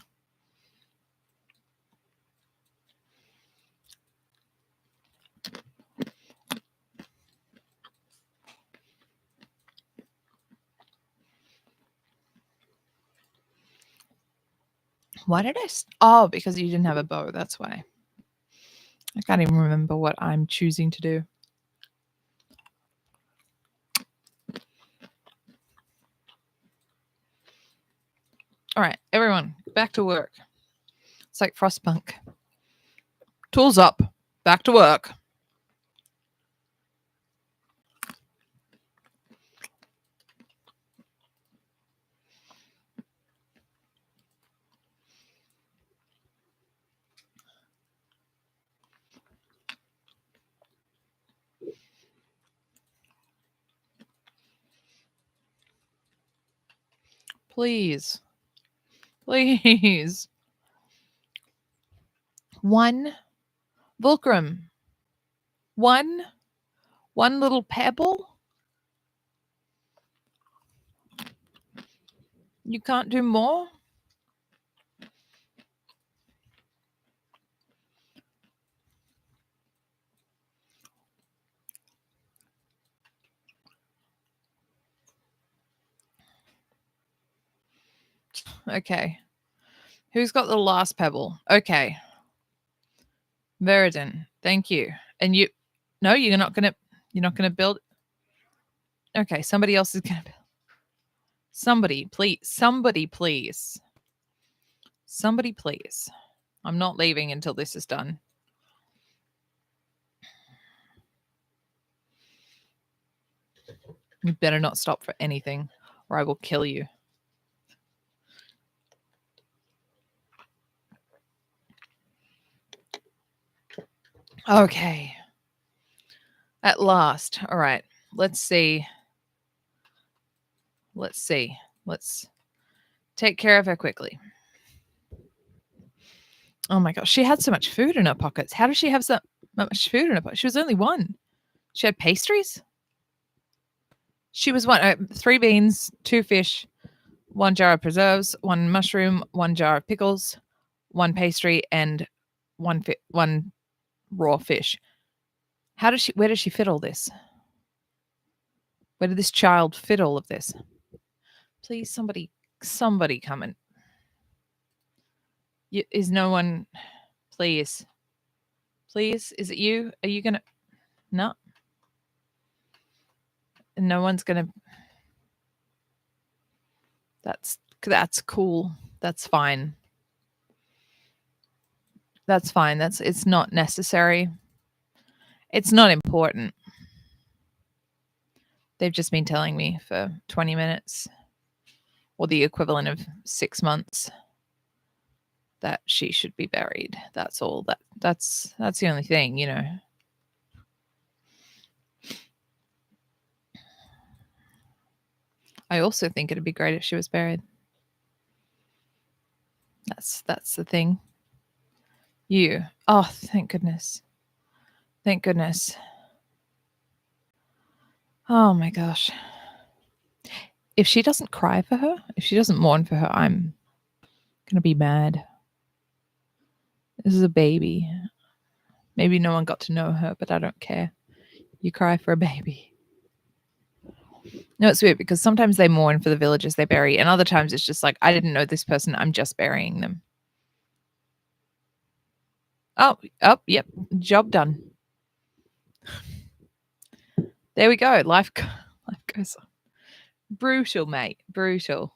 Why did oh, because you didn't have a bow. That's why. I can't even remember what I'm choosing to do. All right, everyone, back to work. It's like Frostpunk. Tools up. Back to work. Please. Please. 1 Fulcrum. One little pebble? You can't do more? Okay. Who's got the last pebble? Okay. Veridin, thank you. And you no, you're not gonna build. Okay, somebody else is gonna build. Somebody, please. Somebody, please. Somebody, please. I'm not leaving until this is done. You better not stop for anything, or I will kill you. Okay. At last. All right. Let's see. Let's take care of her quickly. Oh my gosh. She had so much food in her pockets. How does she have so much food in her pockets? She was only one. She had pastries? She was one. 3 beans, 2 fish, 1 jar of preserves, 1 mushroom, 1 jar of pickles, 1 pastry, and 1 raw fish. Where does she fit all this? Where did this child fit all of this? Please, somebody come in. Is no one, please, is it you? Are you gonna, no, no one's gonna, that's cool. That's fine. It's not necessary. It's not important. They've just been telling me for 20 minutes or the equivalent of 6 months that she should be buried. That's all. That's the only thing, you know. I also think it'd be great if she was buried. That's the thing. You. Oh, thank goodness. Thank goodness. Oh my gosh. If she doesn't cry for her, if she doesn't mourn for her, I'm going to be mad. This is a baby. Maybe no one got to know her, but I don't care. You cry for a baby. No, it's weird because sometimes they mourn for the villagers they bury, and other times it's just like, I didn't know this person, I'm just burying them. Oh, yep. Job done. There we go. Life goes on. Brutal, mate. Brutal.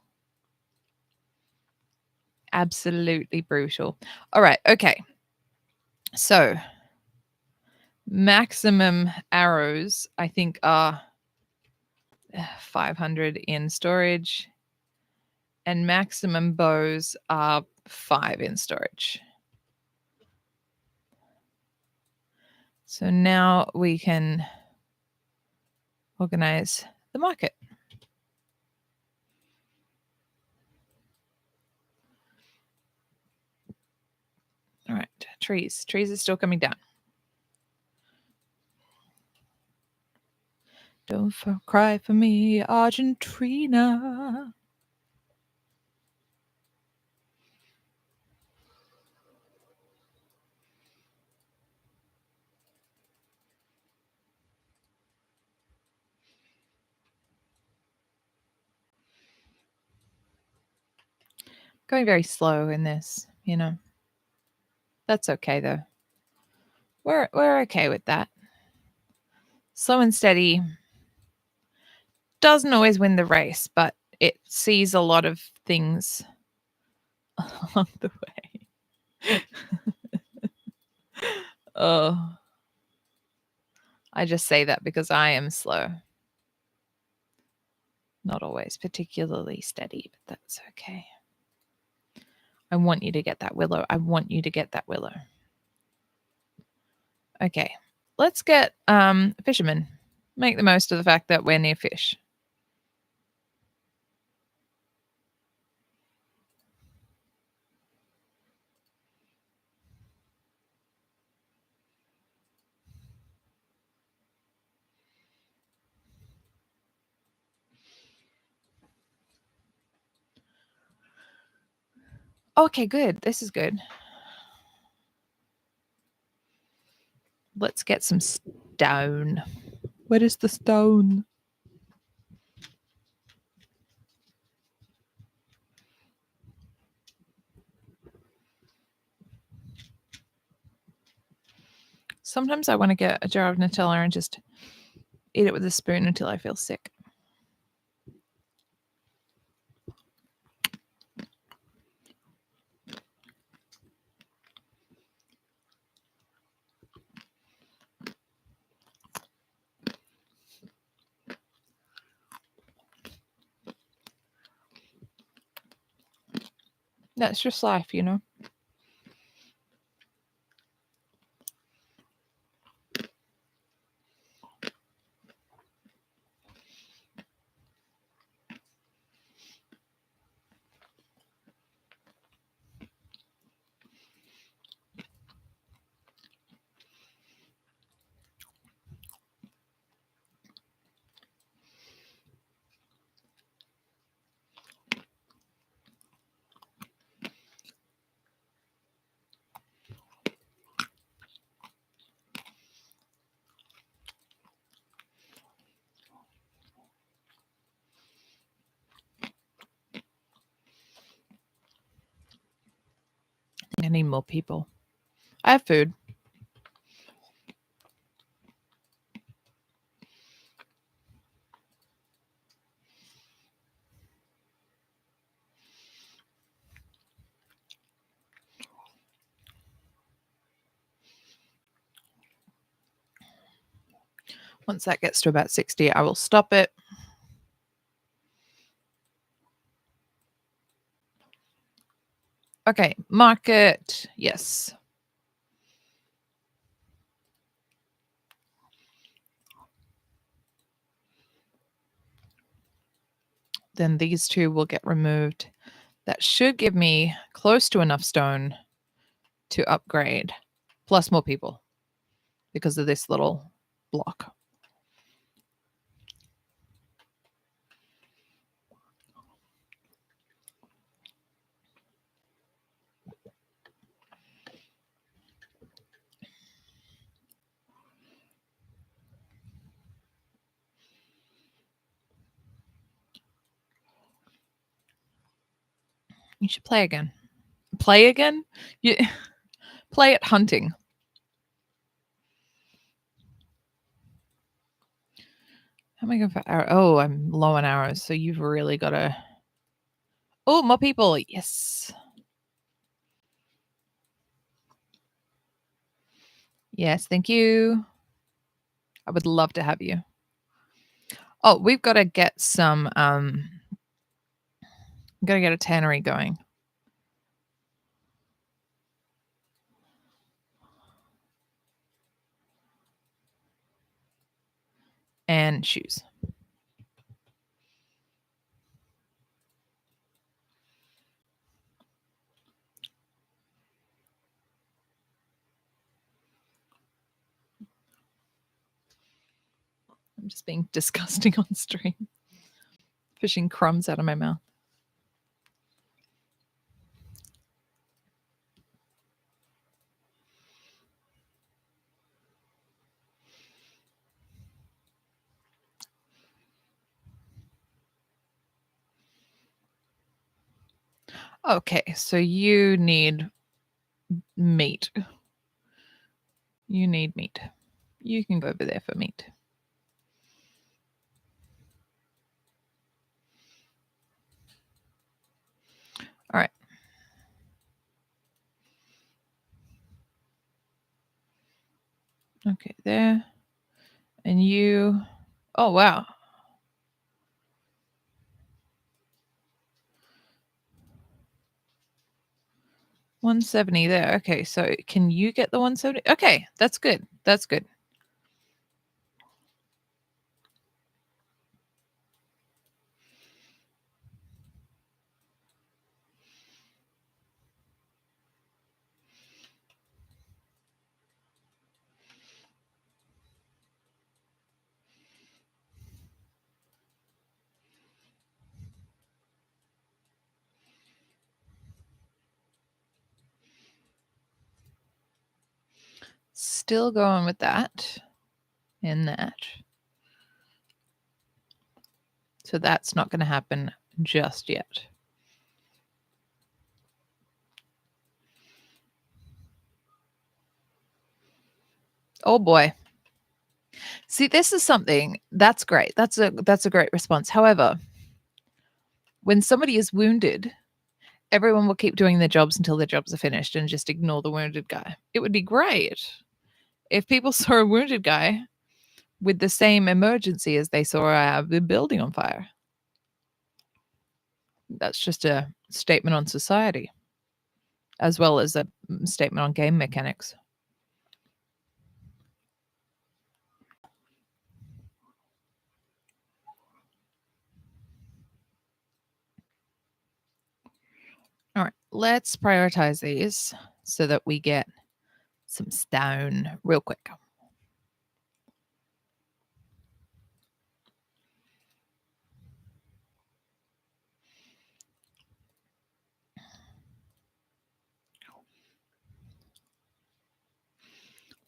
Absolutely brutal. All right. Okay. So, maximum arrows, I think, are 500 in storage, and maximum bows are 5 in storage. So now we can organize the market. All right, trees. Trees are still coming down. Don't cry for me, Argentina. Going very slow in this, you know. That's okay though. We're okay with that. Slow and steady doesn't always win the race, but it sees a lot of things along the way. Oh, I just say that because I am slow. Not always particularly steady, but that's okay. I want you to get that willow. I want you to get that willow. Okay, let's get fishermen. Make the most of the fact that we're near fish. Okay, good. This is good. Let's get some stone. Where is the stone? Sometimes I want to get a jar of Nutella and just eat it with a spoon until I feel sick. That's just life, you know? I need more people. I have food. Once that gets to about 60, I will stop it. Okay, market. Yes. Then these two will get removed. That should give me close to enough stone to upgrade, plus more people because of this little block. You should play again. Play again? You play at hunting. How am I going for arrow? Oh, I'm low on arrows, so you've really got to. Oh, more people. Yes. Yes, thank you. I would love to have you. Oh, we've got to get some got to get a tannery going. And shoes. I'm just being disgusting on stream. Fishing crumbs out of my mouth. Okay, so you need meat. You need meat. You can go over there for meat. All right. Okay, there. And you. Oh, wow. 170 there. Okay, so can you get the 170? Okay, that's good. That's good. still going with that and that. So that's not going to happen just yet. Oh boy. See, this is something that's great. That's a great response. However, when somebody is wounded, everyone will keep doing their jobs until their jobs are finished and just ignore the wounded guy. It would be great if people saw a wounded guy with the same emergency as they saw the building on fire. That's just a statement on society, as well as a statement on game mechanics. All right, let's prioritize these so that we get some stone real quick.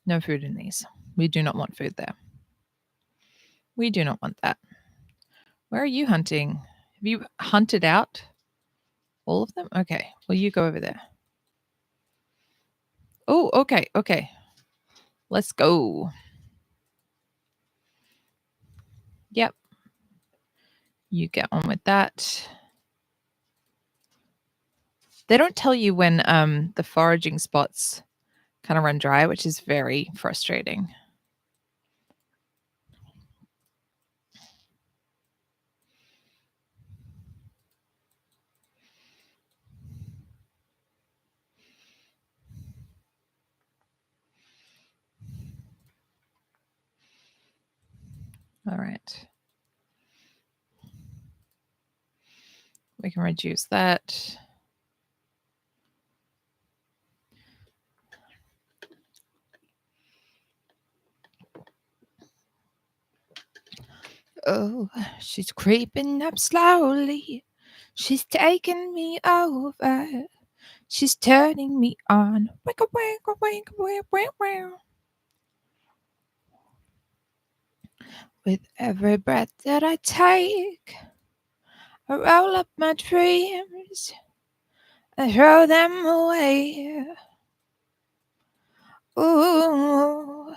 No food in these. We do not want food there. We do not want that. Where are you hunting? Have you hunted out all of them? Okay. Well, you go over there. Oh, okay. Okay. Let's go. Yep. You get on with that. They don't tell you when the foraging spots kind of run dry, which is very frustrating. All right. We can reduce that. Oh, she's creeping up slowly. She's taking me over. She's turning me on. Wink, wink, wink, wink, wink, wink. With every breath that I take, I roll up my dreams and throw them away. Ooh,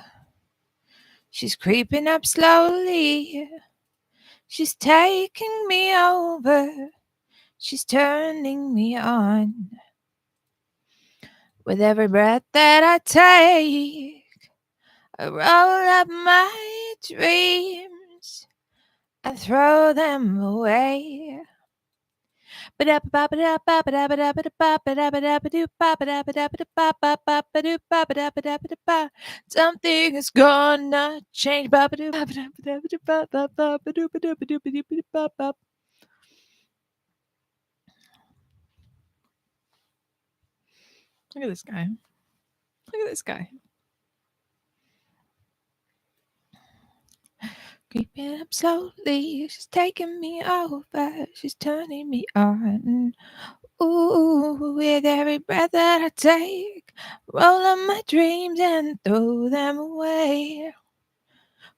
she's creeping up slowly. She's taking me over. She's turning me on. With every breath that I take, I roll up my dreams and throw them away. Something is gonna change. Look at this guy. Look at this guy. Creeping up slowly, she's taking me over, she's turning me on. Ooh, with every breath that I take, roll up my dreams and throw them away.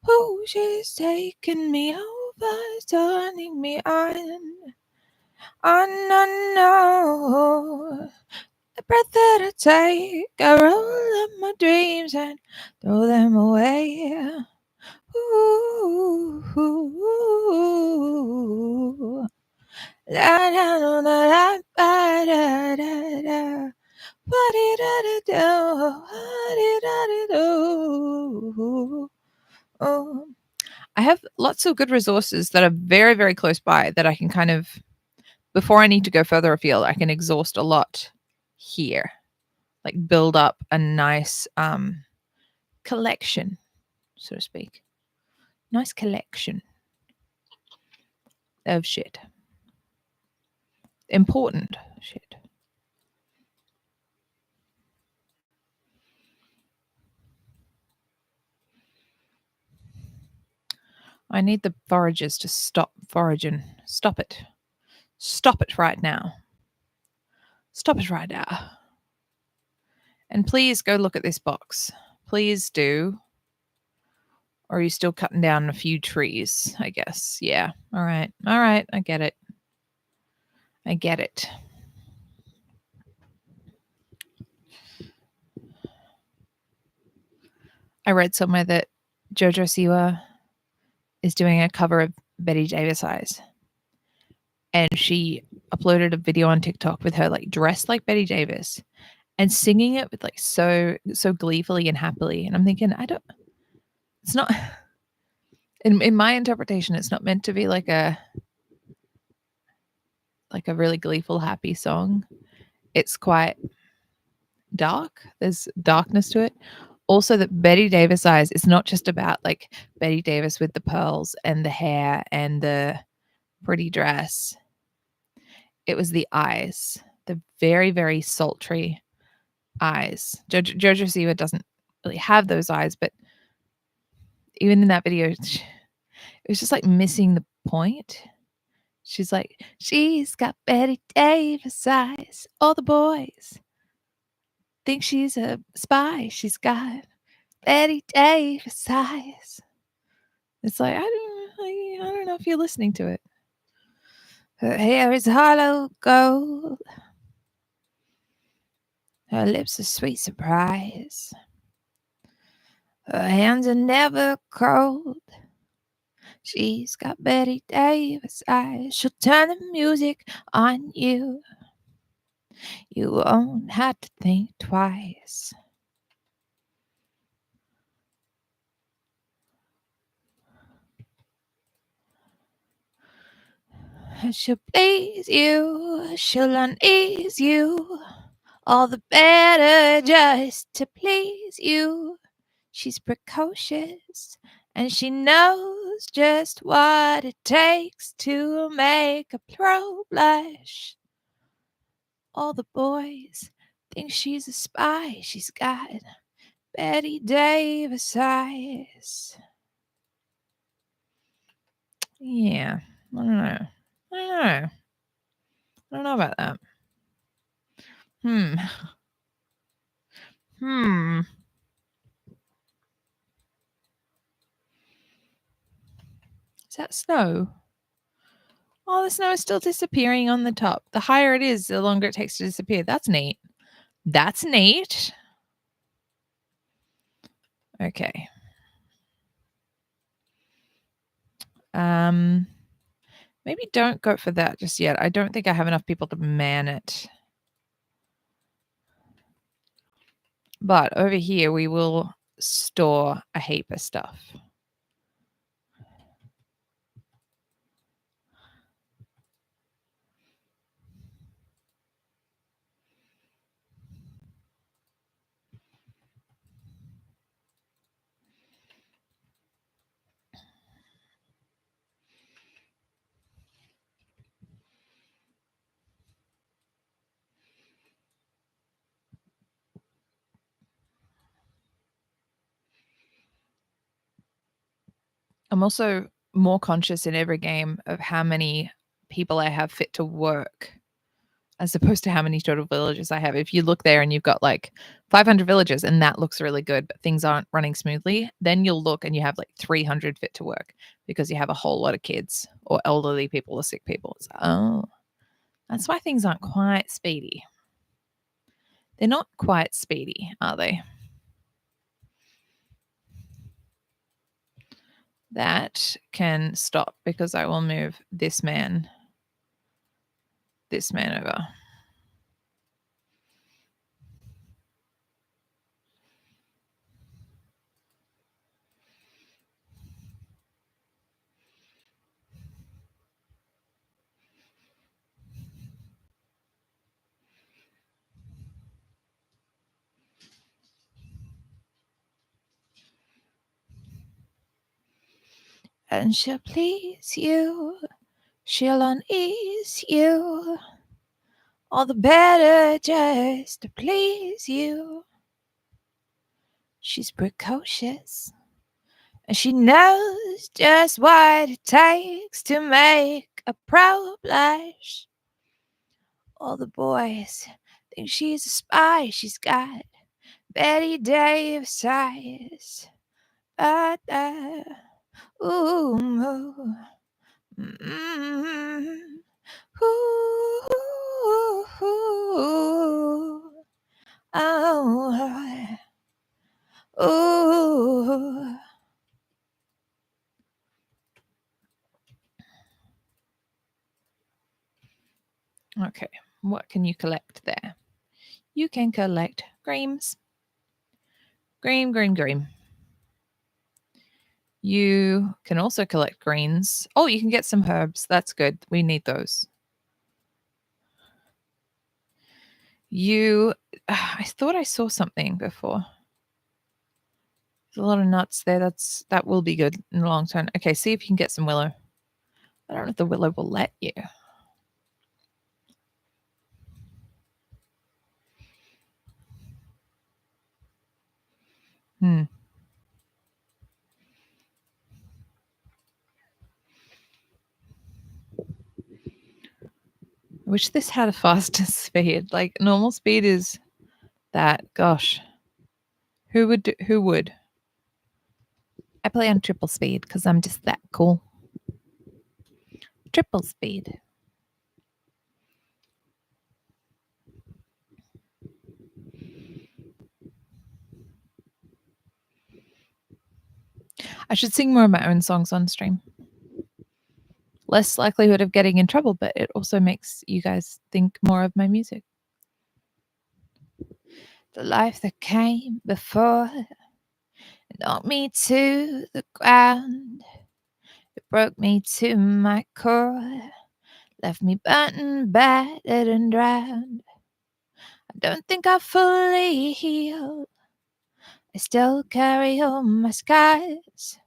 Ooh, she's taking me over, turning me on. No. The breath that I take, I roll up my dreams and throw them away. Ooh, la la la la la da da da. What did I do? What did I do? Oh, I have lots of good resources that are very, very close by that I can kind of, before I need to go further afield, I can exhaust a lot here, like build up a nice collection, so to speak. Nice collection of shit. Important shit. I need the foragers to stop foraging. Stop it. Stop it right now. Stop it right now. And please go look at this box. please do. Or are you still cutting down a few trees, I guess? Yeah. All right. I get it. I read somewhere that Jojo Siwa is doing a cover of Betty Davis Eyes. And she uploaded a video on TikTok with her like dressed like Betty Davis and singing it with like so gleefully and happily. And I'm thinking, it's not in my interpretation, it's not meant to be like a really gleeful, happy song. It's quite dark. There's darkness to it. Also, that Betty Davis Eyes is not just about like Betty Davis with the pearls and the hair and the pretty dress. It was the eyes, the very, very sultry eyes. Jojo Siwa doesn't really have those eyes, but even in that video, it was just like missing the point. She's like, she's got Betty Davis eyes. All the boys think she's a spy. She's got Betty Davis eyes. It's like, I don't know if you're listening to it. Her hair is hollow gold. Her lips a sweet surprise. Her hands are never cold. She's got Betty Davis eyes. She'll turn the music on you. You won't have to think twice. She'll please you. She'll unease you. All the better just to please you. She's precocious, and she knows just what it takes to make a pro blush. All the boys think she's a spy. She's got Betty Davis eyes. Yeah, I don't know about that. Is that snow? Oh, the snow is still disappearing on the top. The higher it is, the longer it takes to disappear. That's neat. Okay. Maybe don't go for that just yet. I don't think I have enough people to man it. But over here, we will store a heap of stuff. I'm also more conscious in every game of how many people I have fit to work as opposed to how many total villages I have. If you look there and you've got like 500 villages and that looks really good, but things aren't running smoothly, then you'll look and you have like 300 fit to work because you have a whole lot of kids or elderly people or sick people. It's, oh, that's why things aren't quite speedy. They're not quite speedy, are they? That can stop because I will move this man over. And she'll please you, she'll unease you, all the better just to please you. She's precocious, and she knows just what it takes to make a pro blush. All the boys think she's a spy. She's got Betty Davis sighs. Ooh, ooh, mm, ooh, oh, ooh. Okay, what can you collect there? You can collect creams. Green. You can also collect greens. Oh, you can get some herbs. That's good. We need those. I thought I saw something before. There's a lot of nuts there. That will be good in the long term. Okay, see if you can get some willow. I don't know if the willow will let you. I wish this had a faster speed. Like normal speed is that. Gosh, who would? I play on triple speed because I'm just that cool. Triple speed. I should sing more of my own songs on stream. Less likelihood of getting in trouble, but it also makes you guys think more of my music. The life that came before knocked me to the ground. It broke me to my core, left me burnt and battered and drowned. I don't think I fully healed. I still carry all my scars,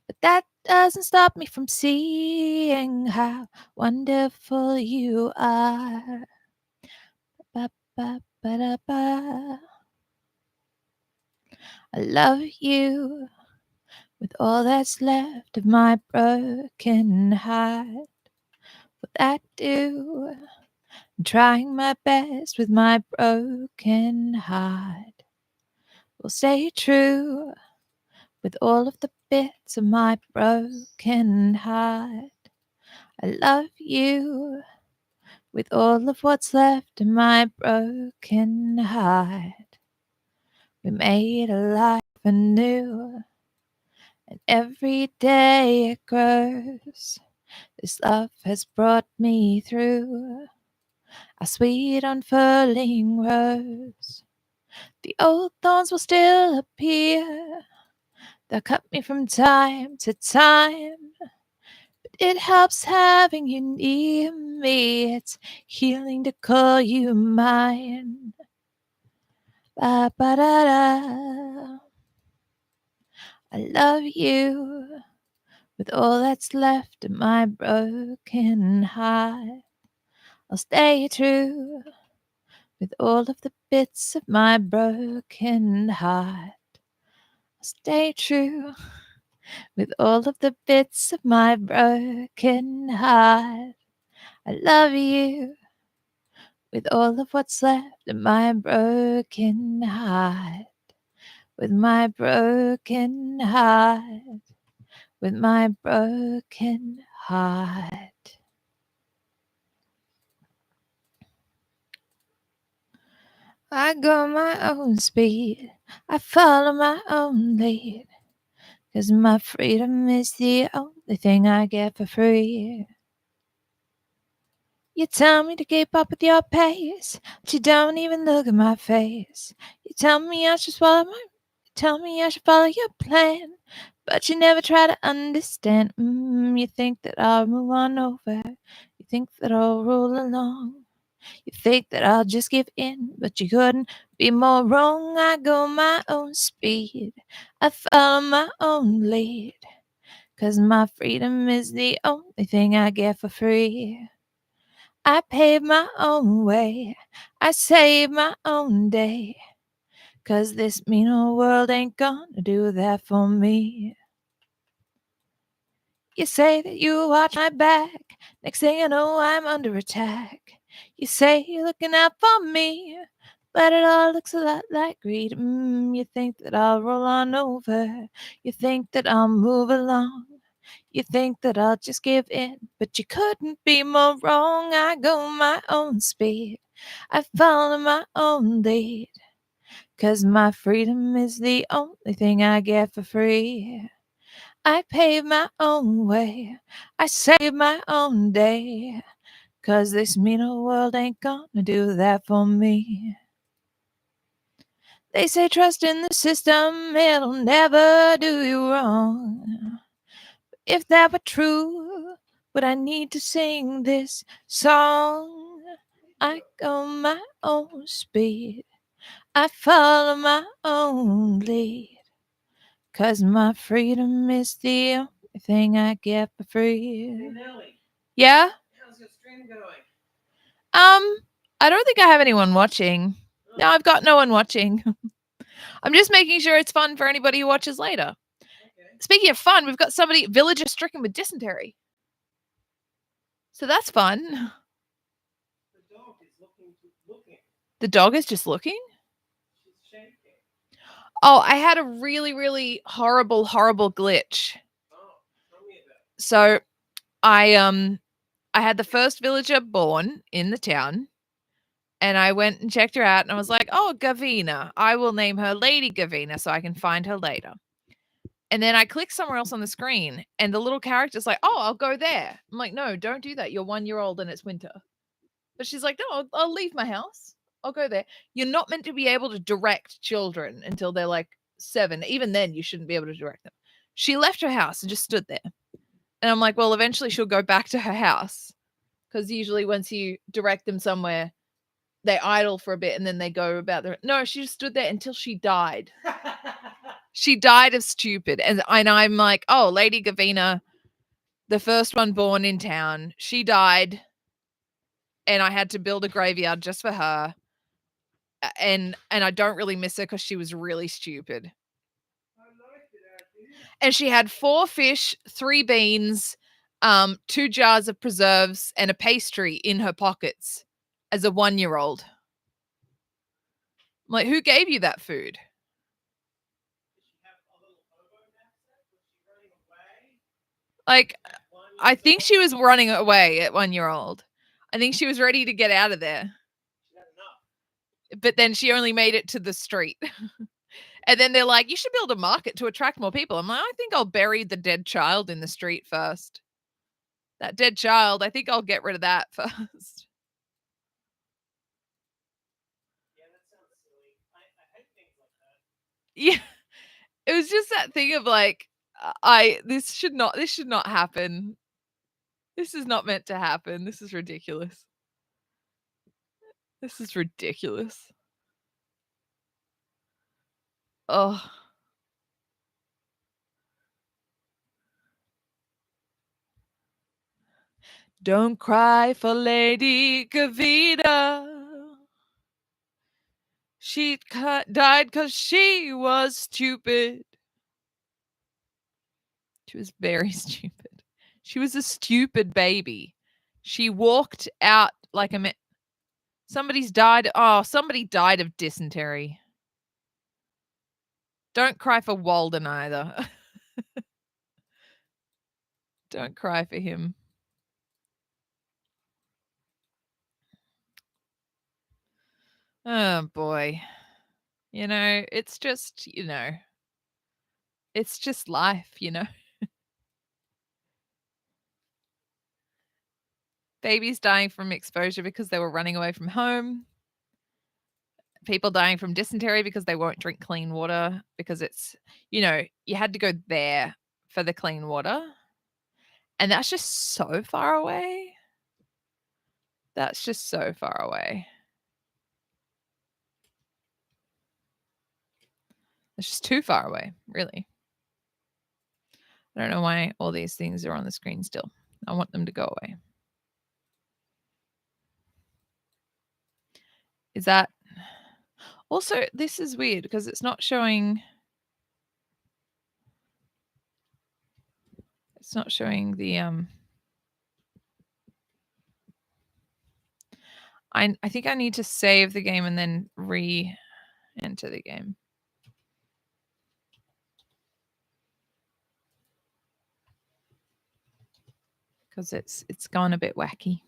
but that doesn't stop me from seeing how wonderful you are. Ba, ba, ba, da, ba. I love you with all that's left of my broken heart. What I do, I'm trying my best with my broken heart. Will stay true with all of the bits of my broken heart. I love you with all of what's left of my broken heart. We made a life anew, and every day it grows. This love has brought me through a sweet unfurling rose. The old thorns will still appear, they'll cut me from time to time, but it helps having you near me. It's healing to call you mine. Ba, ba, da, da. I love you with all that's left of my broken heart. I'll stay true with all of the bits of my broken heart. I'll stay true with all of the bits of my broken heart. I love you with all of what's left of my broken heart. With my broken heart. With my broken heart. I go my own speed, I follow my own lead, 'cause my freedom is the only thing I get for free. You tell me to keep up with your pace, but you don't even look at my face. You tell me I should follow your plan, but you never try to understand. You think that I'll move on over, you think that I'll roll along. You think that I'll just give in, but you couldn't be more wrong. I go my own speed, I follow my own lead, 'cause my freedom is the only thing I get for free. I pave my own way, I save my own day, 'cause this mean old world ain't gonna do that for me. You say that you watch my back, next thing you know I'm under attack. You say you're looking out for me, but it all looks a lot like greed. You think that I'll roll on over. You think that I'll move along. You think that I'll just give in, but you couldn't be more wrong. I go my own speed. I follow my own lead. 'Cause my freedom is the only thing I get for free. I pave my own way. I save my own day. 'Cause this mean old world ain't gonna do that for me. They say trust in the system, it'll never do you wrong. If that were true, would I need to sing this song? I go my own speed. I follow my own lead. 'Cause my freedom is the only thing I get for free. Hey, Nelly, Yeah? how's your stream going? I don't think I have anyone watching. No, I've got no one watching. I'm just making sure it's fun for anybody who watches later. Okay. Speaking of fun, we've got somebody, villager stricken with dysentery. So that's fun. The dog is looking. The dog is just looking? She's shaking. Oh, I had a really, really horrible glitch. Oh, tell me about it. So I had the first villager born in the town, and I went and checked her out, and I was like, oh, Gavina. I will name her Lady Gavina so I can find her later. And then I click somewhere else on the screen, and the little character's like, oh, I'll go there. I'm like, no, don't do that. You're 1 year old and it's winter. But she's like, no, I'll leave my house. I'll go there. You're not meant to be able to direct children until they're like 7. Even then, you shouldn't be able to direct them. She left her house and just stood there. And I'm like, well, eventually she'll go back to her house. Because usually once you direct them somewhere, they idle for a bit and then they go about their... No, she just stood there until she died. She died of stupid. And I'm like, oh, Lady Gavina, the first one born in town, she died. And I had to build a graveyard just for her. And I don't really miss her because she was really stupid. And she had 4 fish, 3 beans, 2 jars of preserves, and a pastry in her pockets as a 1-year-old. I'm like, who gave you that food? Like, I think she was running away at 1-year-old. I think she was ready to get out of there. But then she only made it to the street. And then they're like, you should build a market to attract more people. I'm like, I think I'll bury the dead child in the street first. That dead child, I think I'll get rid of that first. Yeah, that sounds silly. I hate things like that. Yeah. It was just that thing of like, this should not happen. This is not meant to happen. This is ridiculous. This is ridiculous. Oh. Don't cry for Lady Gavita. She died because she was stupid. She was very stupid. She was a stupid baby. She walked out like a somebody's died. Oh, somebody died of dysentery. Don't cry for Walden either. Don't cry for him. Oh boy. You know, it's just, it's just life, Babies dying from exposure because they were running away from home. People dying from dysentery because they won't drink clean water because it's, you had to go there for the clean water. And that's just so far away. That's just so far away. It's just too far away, really. I don't know why all these things are on the screen still. I want them to go away. Is that... Also, this is weird because it's not showing... It's not showing the... I think I need to save the game and then re-enter the game. Because it's gone a bit wacky.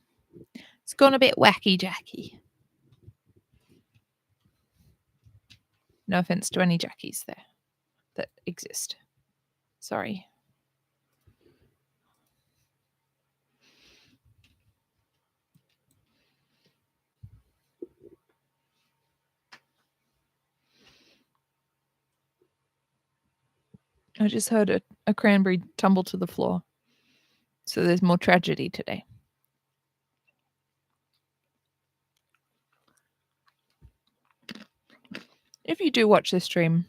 It's gone a bit wacky, Jackie. No offense to any Jackies there that exist. Sorry. I just heard a cranberry tumble to the floor. So there's more tragedy today. If you do watch this stream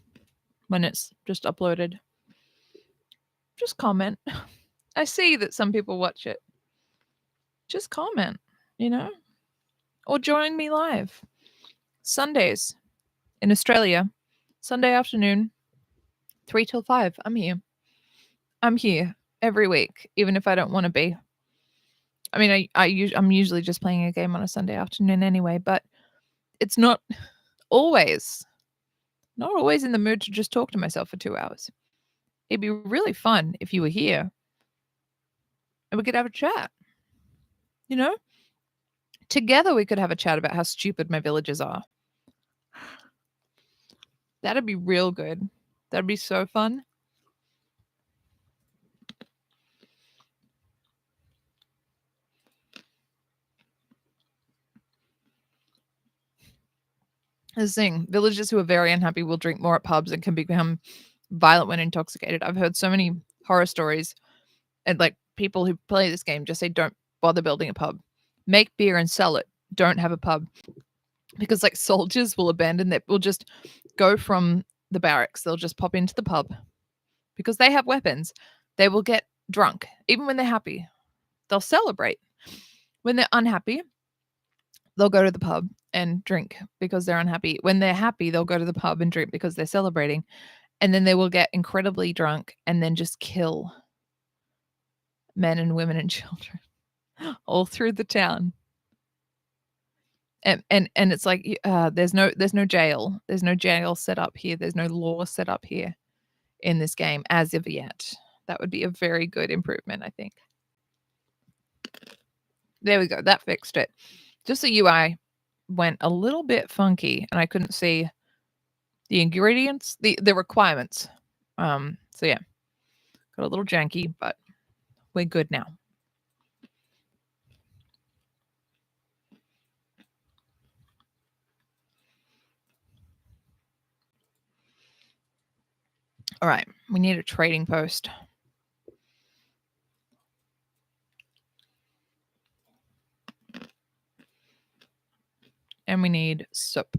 when it's just uploaded, just comment. I see that some people watch it. Just comment, you know? Or join me live. Sundays in Australia, Sunday afternoon, 3 till 5. I'm here. I'm here every week, even if I don't want to be. I mean, I'm usually just playing a game on a Sunday afternoon anyway, but it's not always in the mood to just talk to myself for 2 hours. It'd be really fun if you were here and we could have a chat. You know? Together we could have a chat about how stupid my villagers are. That'd be real good. That'd be so fun. This thing, villagers who are very unhappy will drink more at pubs and can become violent when intoxicated. I've heard so many horror stories, and like people who play this game just say don't bother building a pub. Make beer and sell it. Don't have a pub. Because like soldiers will abandon that, will just go from the barracks. They'll just pop into the pub because they have weapons. They will get drunk even when they're happy. They'll celebrate. When they're unhappy, they'll go to the pub and drink because they're unhappy. When they're happy, they'll go to the pub and drink because they're celebrating. And then they will get incredibly drunk and then just kill men and women and children all through the town. And it's like there's no jail. There's no jail set up here. There's no law set up here in this game as of yet. That would be a very good improvement, I think. There we go. That fixed it. Just the UI went a little bit funky and I couldn't see the ingredients, the requirements. So yeah, got a little janky, but we're good now. All right, we need a trading post. And we need soap.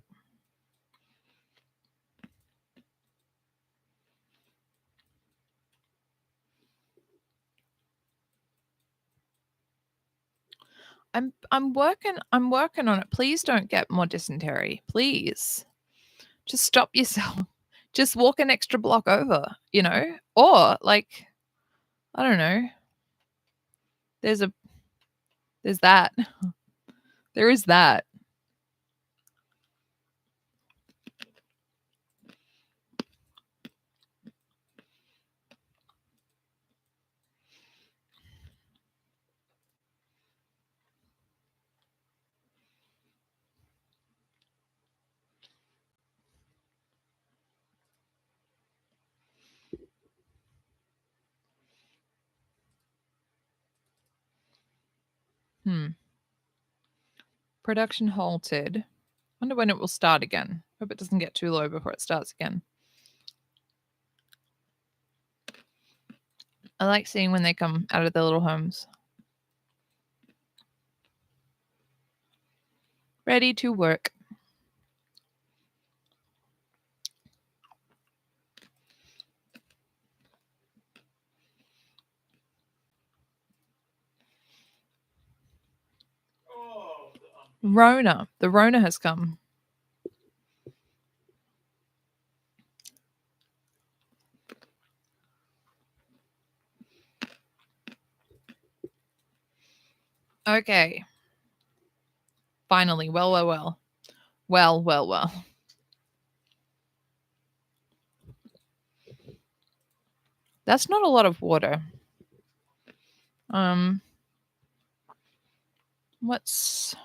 I'm working on it. Please don't get more dysentery. Please. Just stop yourself. Just walk an extra block over, you know? Or like I don't know. There's that. There is that. Production halted. Wonder when it will start again. Hope it doesn't get too low before it starts again. I like seeing when they come out of their little homes. Ready to work. Rona. The Rona has come. Okay. Finally. Well. Well. That's not a lot of water. What's...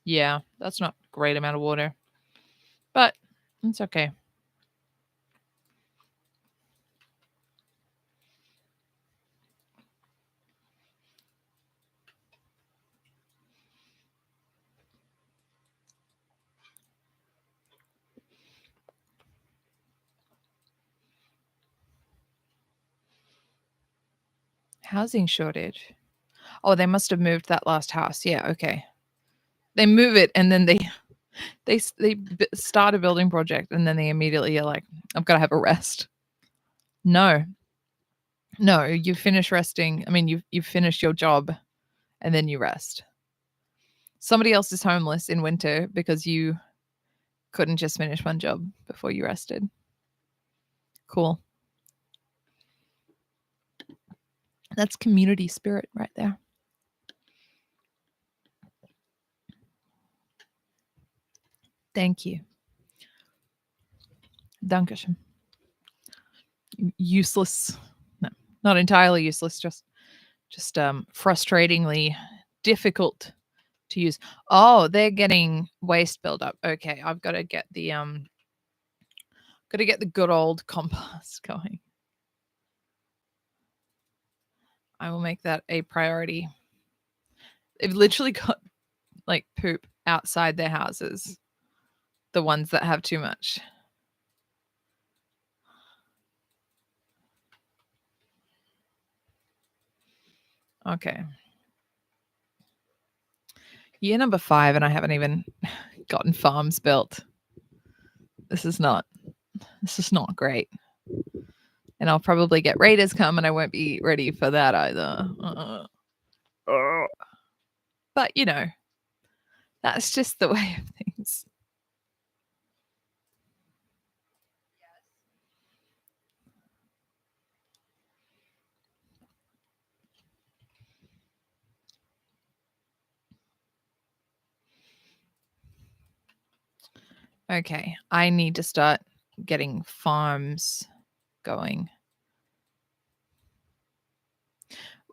Yeah, that's not a great amount of water. But it's okay. Housing shortage. Oh, they must have moved that last house. Yeah, okay. They move it and then they start a building project and then they immediately are like, I've got to have a rest. No, you finish resting. I mean, you've finished your job and then you rest. Somebody else is homeless in winter because you couldn't just finish one job before you rested. Cool. That's community spirit right there. Thank you. Dankeschön. Useless. No, not entirely useless, just frustratingly difficult to use. Oh, they're getting waste buildup. Okay, I've got to get the good old compost going. I will make that a priority. They've literally got like poop outside their houses. The ones that have too much. Okay. Year number 5 and I haven't even gotten farms built. This is not great. And I'll probably get raiders come and I won't be ready for that either. But you know, that's just the way of things. Okay, I need to start getting farms going.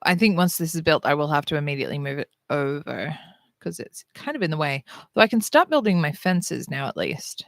I think once this is built, I will have to immediately move it over because it's kind of in the way. Though I can start building my fences now at least.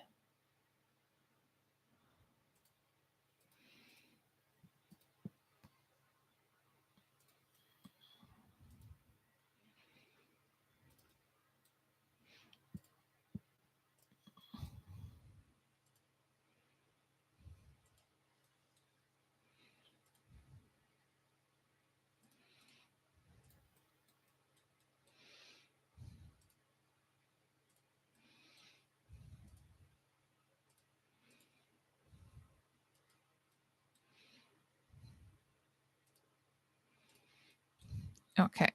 Okay.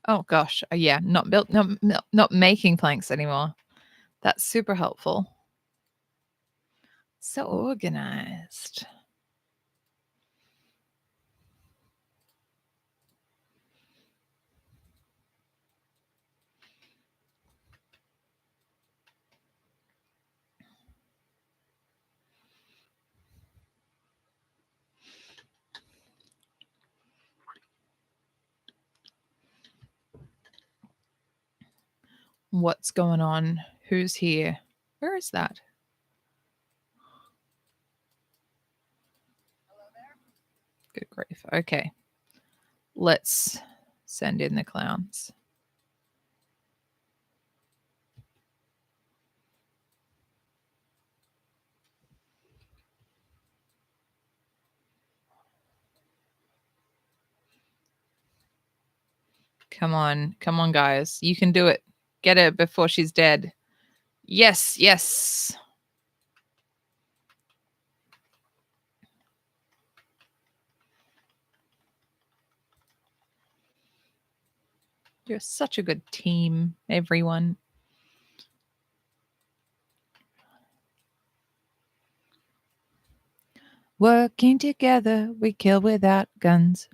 Oh gosh, yeah, not built, not making planks anymore. That's super helpful. So organized. What's going on? Who's here? Where is that? Good grief. Okay. Let's send in the clowns. Come on, guys. You can do it. Get her before she's dead. Yes. You're such a good team, everyone. Working together, we kill without guns.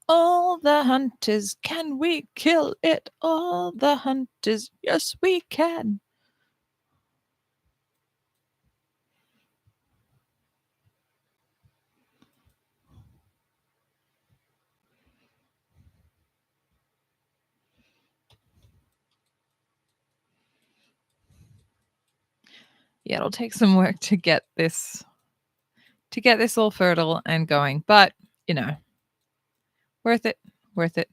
All the hunters, can we kill it? All the hunters, yes, we can. Yeah, it'll take some work to get this all fertile and going, but you know, worth it, worth it.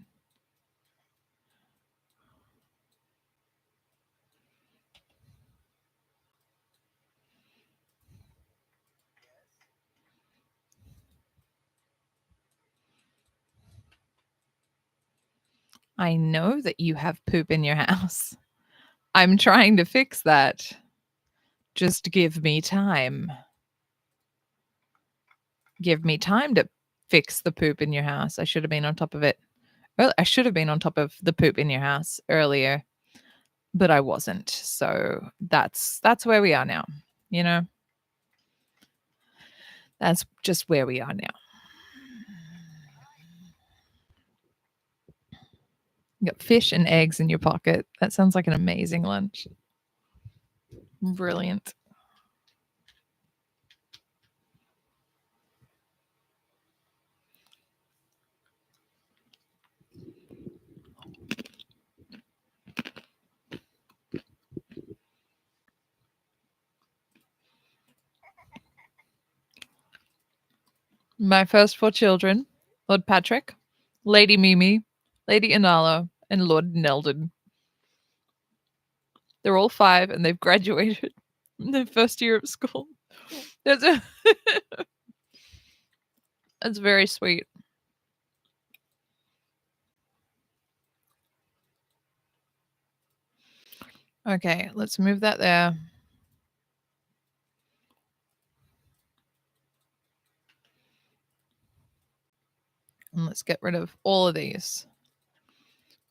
I know that you have poop in your house. I'm trying to fix that. Just give me time. Give me time to fix the poop in your house. I should have been on top of it. I should have been on top of the poop in your house earlier, but I wasn't. So that's where we are now. You know, that's just where we are now. You got fish and eggs in your pocket. That sounds like an amazing lunch. Brilliant. My first 4 children, Lord Patrick, Lady Mimi, Lady Inala, and Lord Neldon. They're all 5 and they've graduated in their first year of school. That's that's very sweet. Okay, let's move that there. And let's get rid of all of these.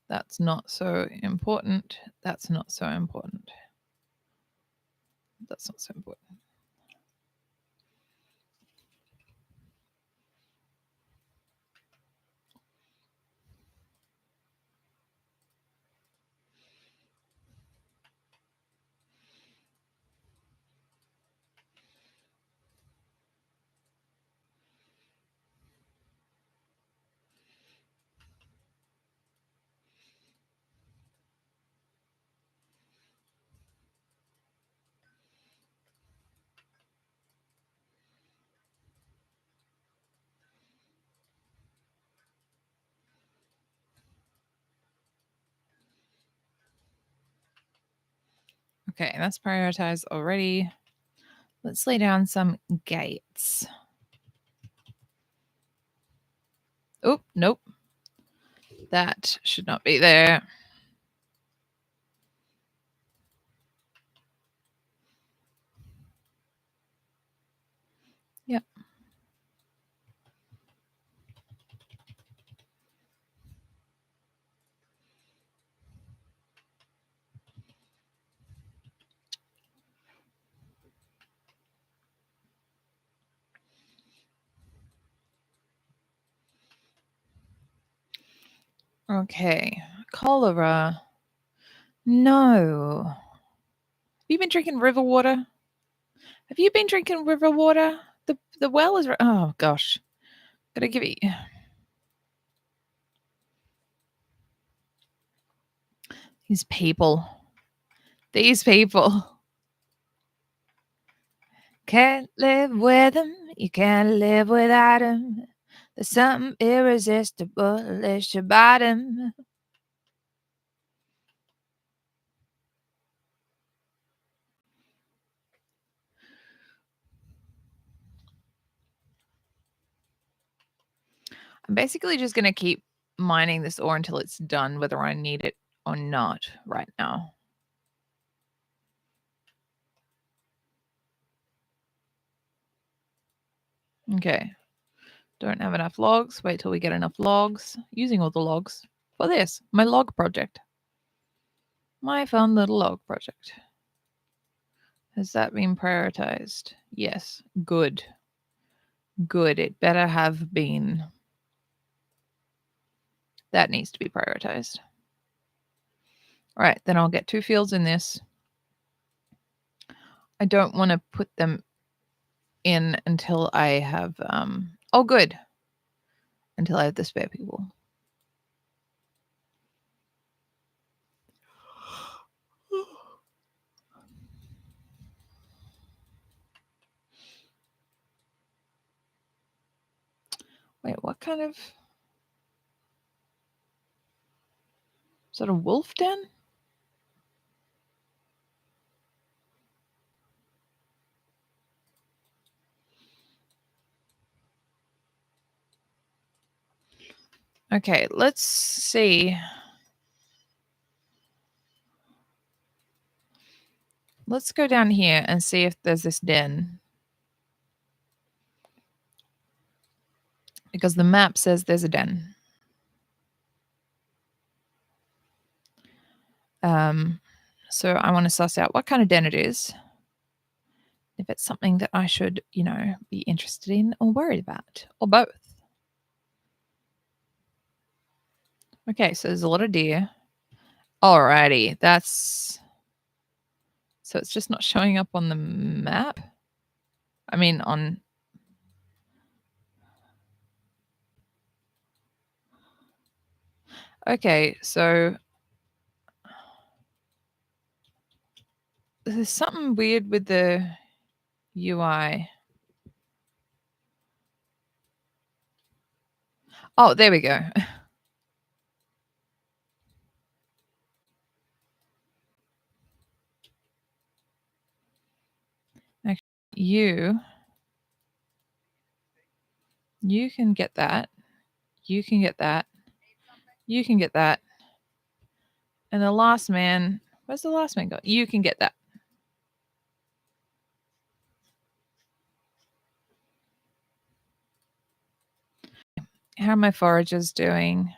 That's not so important. That's not so important. That's not so important. Okay, that's prioritized already. Let's lay down some gates. Oh, nope. That should not be there. Yep. Okay. Cholera. No. Have you been drinking river water? Have you been drinking river water? The well is. Oh gosh. Gotta give it. These people. These people. Can't live with them. You can't live without them. There's something irresistible. It's your bottom. I'm basically just going to keep mining this ore until it's done, whether I need it or not right now. Okay. Don't have enough logs. Wait till we get enough logs. Using all the logs for this, my log project. My fun little log project. Has that been prioritized? Yes. Good. Good. It better have been. That needs to be prioritized. All right, then I'll get 2 fields in this. I don't want to put them in until I have, oh, good. Until I have the spare people. Wait, what kind of... Is that a wolf den? Okay, let's see. Let's go down here and see if there's this den. Because the map says there's a den. So I want to suss out what kind of den it is. If it's something that I should, be interested in or worried about, or both. Okay, so there's a lot of deer. Alrighty, so it's just not showing up on the map. I mean, on... Okay, so there's something weird with the UI. Oh, there we go. Actually, you can get that. You can get that. You can get that. And the last man, where's the last man go? You can get that. How are my foragers doing?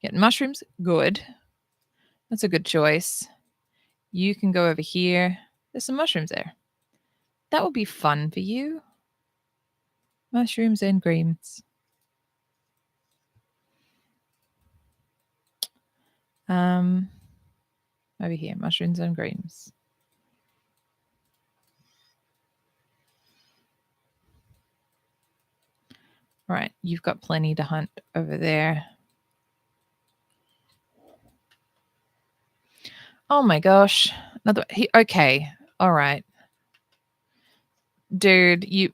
Getting mushrooms? Good. That's a good choice. You can go over here. There's some mushrooms there. That would be fun for you. Mushrooms and greens. Over here, mushrooms and greens. Right, you've got plenty to hunt over there. Oh my gosh. Okay. All right. Dude, you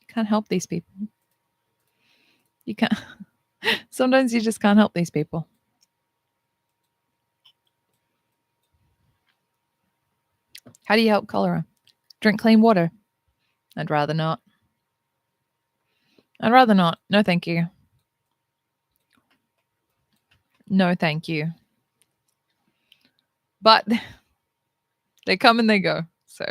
can't help these people. You can't. Sometimes you just can't help these people. How do you help cholera? Drink clean water. I'd rather not. I'd rather not. No, thank you. No, thank you. But they come and they go. So.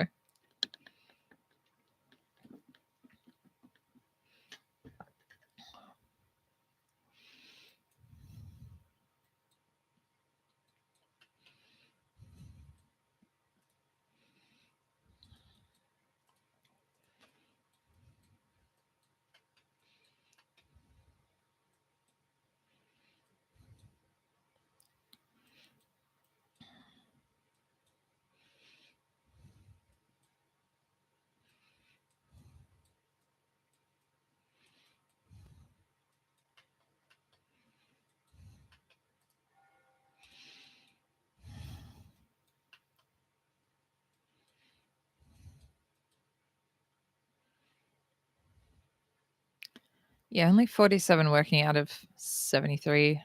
Yeah, only 47 working out of 73.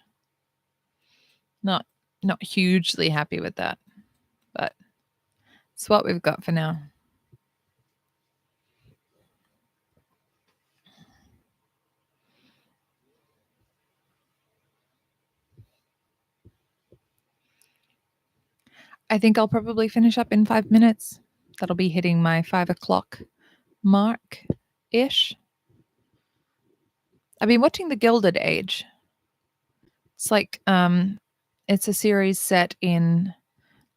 Not hugely happy with that, but it's what we've got for now. I think I'll probably finish up in 5 minutes. That'll be hitting my 5 o'clock mark ish. I've been watching The Gilded Age. It's like it's a series set in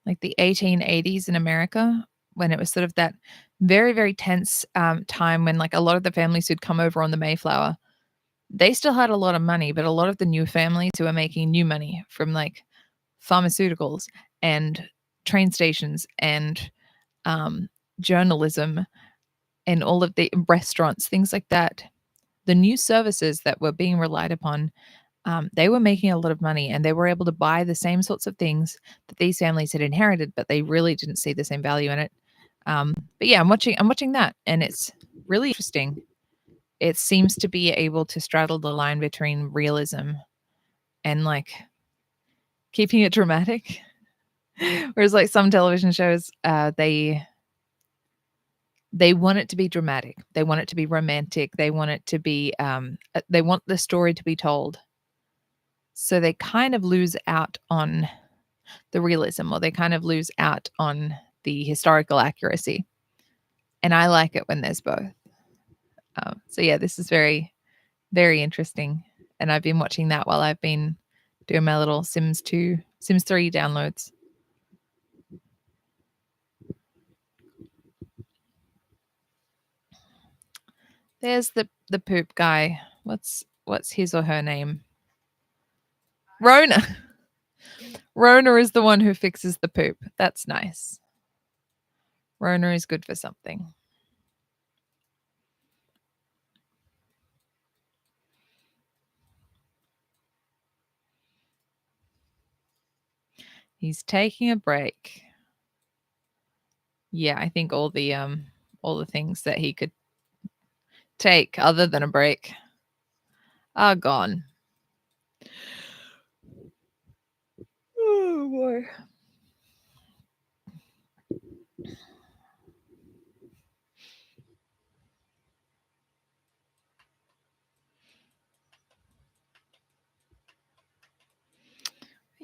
like the 1880s in America, when it was sort of that very, very tense time when like a lot of the families who'd come over on the Mayflower, they still had a lot of money, but a lot of the new families who were making new money from like pharmaceuticals and train stations and um, journalism and all of the restaurants, things like that. The new services that were being relied upon, they were making a lot of money and they were able to buy the same sorts of things that these families had inherited, but they really didn't see the same value in it. But yeah, I'm watching that, and it's really interesting. It seems to be able to straddle the line between realism and like keeping it dramatic. Whereas like some television shows, they want it to be dramatic. They want it to be romantic. They want it to be they want the story to be told. So they kind of lose out on the realism, or they kind of lose out on the historical accuracy. And I like it when there's both. So yeah, this is very, very interesting. And I've been watching that while I've been doing my little Sims 2, Sims 3 downloads. There's the poop guy. What's his or her name? Rona. Rona is the one who fixes the poop. That's nice. Rona is good for something. He's taking a break. Yeah, I think all the things that he could take other than a break are gone. Oh boy.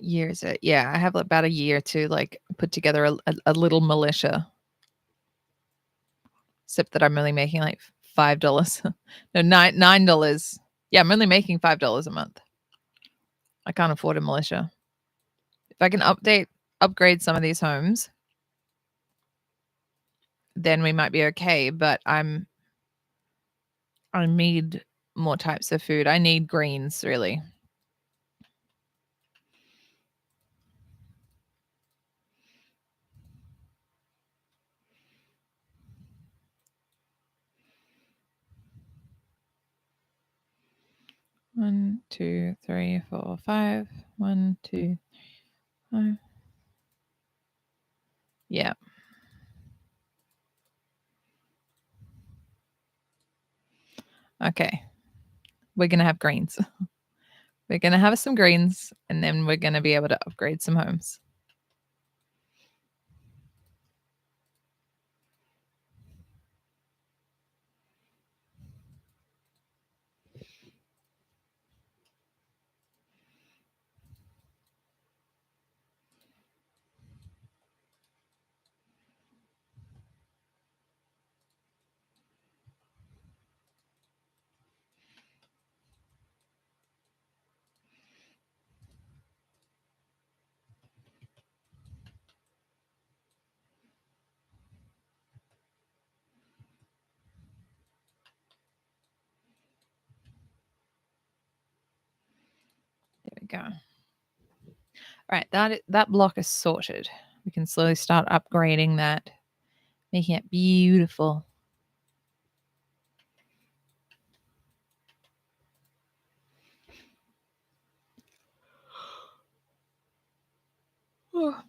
Years. Yeah, I have about a year to like put together a little militia. Except that I'm only making like $5. No, $9. Yeah, I'm only making $5 a month. I can't afford a militia. If I can upgrade some of these homes, then we might be okay. But I need more types of food. I need greens, really. One, two, three, four, five. 1, 2, 5. Yeah. Okay. We're gonna have greens. We're gonna have some greens, and then we're gonna be able to upgrade some homes. There we go. All right, that block is sorted. We can slowly start upgrading that, making it beautiful. Oh.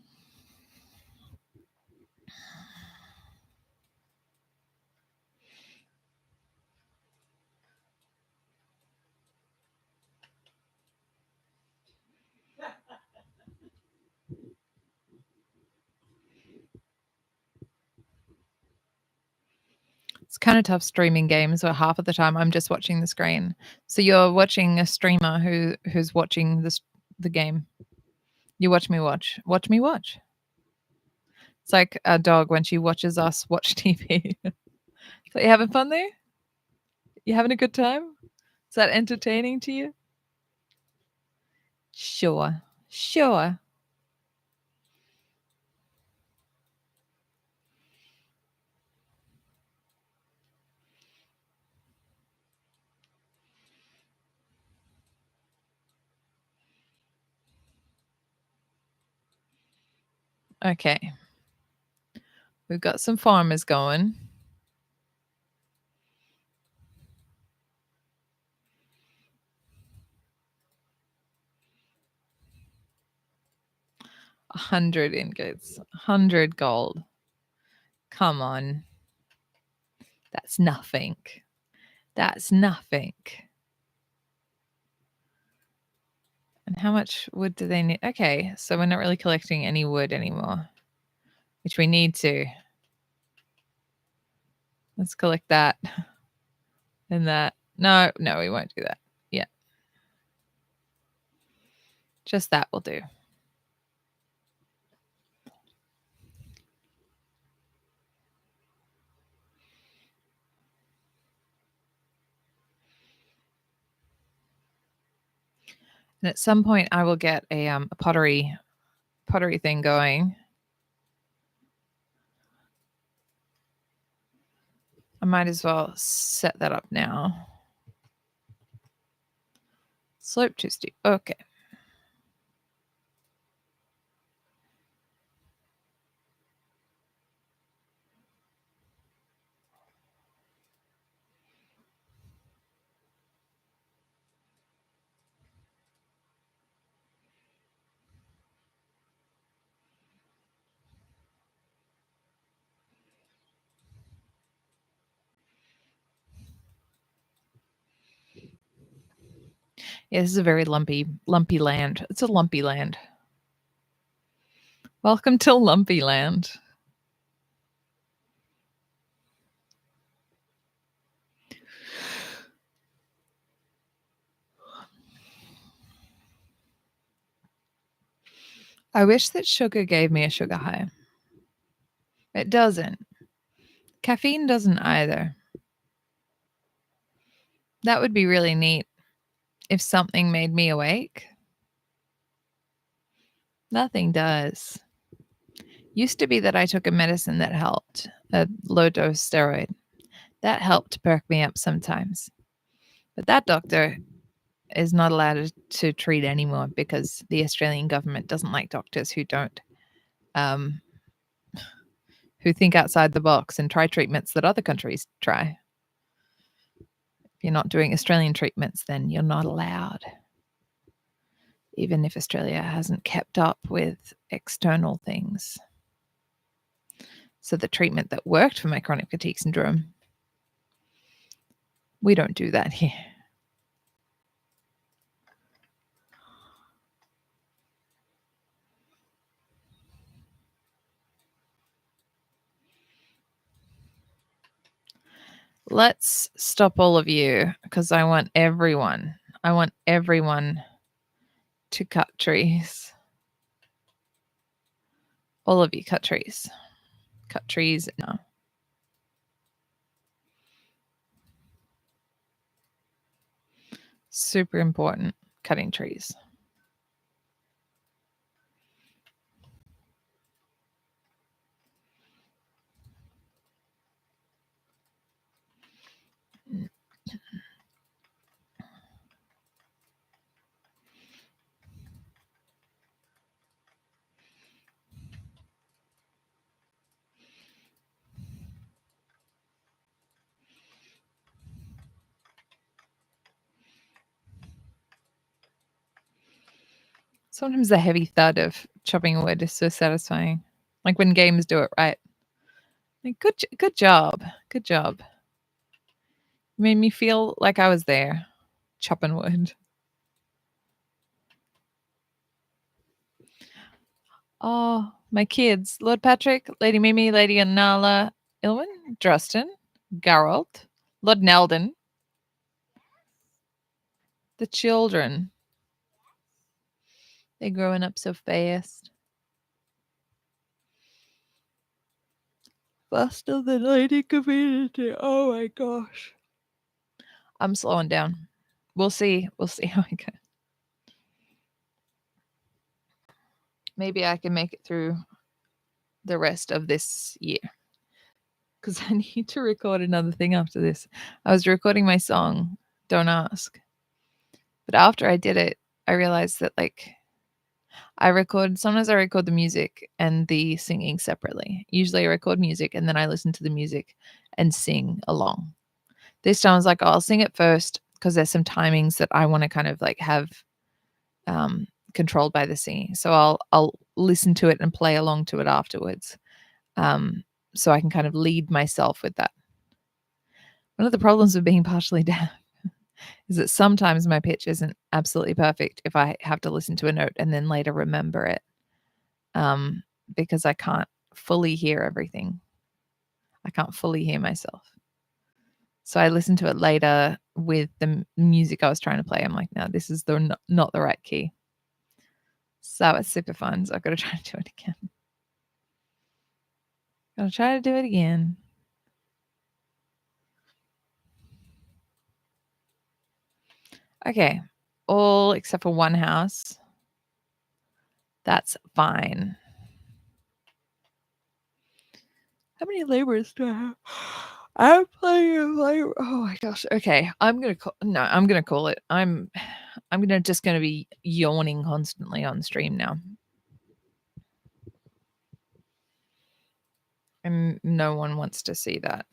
It's kind of tough streaming games where half of the time I'm just watching the screen. So you're watching a streamer who's watching the game. You watch me watch. Watch me watch. It's like a dog when she watches us watch TV. So you having fun there? You having a good time? Is that entertaining to you? Sure. Sure. Okay. We've got some farmers going. A 100 ingots. 100 gold. Come on. That's nothing. That's nothing. And how much wood do they need? Okay, so we're not really collecting any wood anymore, which we need to. Let's collect that and that. No, we won't do that. Yeah. Just that will do. And at some point, I will get a pottery thing going. I might as well set that up now. Slope too steep. Okay. Yeah, this is a very lumpy land. It's a lumpy land. Welcome to Lumpy Land. I wish that sugar gave me a sugar high. It doesn't. Caffeine doesn't either. That would be really neat if something made me awake. Nothing does. Used to be that I took a medicine that helped, a low dose steroid. That helped perk me up sometimes. But that doctor is not allowed to treat anymore because the Australian government doesn't like doctors who don't, who think outside the box and try treatments that other countries try. If you're not doing Australian treatments, then you're not allowed. Even if Australia hasn't kept up with external things. So the treatment that worked for my chronic fatigue syndrome, we don't do that here. Let's stop all of you because I want everyone to cut trees. All of you cut trees. Cut trees now. Super important, cutting trees. Sometimes the heavy thud of chopping wood is so satisfying. Like when games do it right. Like, good job. Good job. Made me feel like I was there chopping wood. Oh, my kids. Lord Patrick, Lady Mimi, Lady Anala, Ilwyn, Drustin, Geralt, Lord Nelden. The children. They're growing up so fast. Faster than lighting community. Oh my gosh. I'm slowing down. We'll see. We'll see how I go. Maybe I can make it through the rest of this year. Because I need to record another thing after this. I was recording my song, Don't Ask. But after I did it, I realized that sometimes I record the music and the singing separately. Usually I record music and then I listen to the music and sing along. This time I was like, oh, I'll sing it first because there's some timings that I want to kind of have controlled by the singing. So I'll listen to it and play along to it afterwards. So I can kind of lead myself with that. One of the problems of being partially deaf is that sometimes my pitch isn't absolutely perfect if I have to listen to a note and then later remember it, because I can't fully hear everything. I can't fully hear myself. So I listen to it later with the music I was trying to play. I'm like, no, this is not the right key. So it's super fun. So I've got to try to do it again. Gotta try to do it again. Okay. All except for one house. That's fine. How many laborers do I have? I'm playing a labor. Oh my gosh. Okay. I'm gonna call it. I'm gonna be yawning constantly on stream now. And no one wants to see that.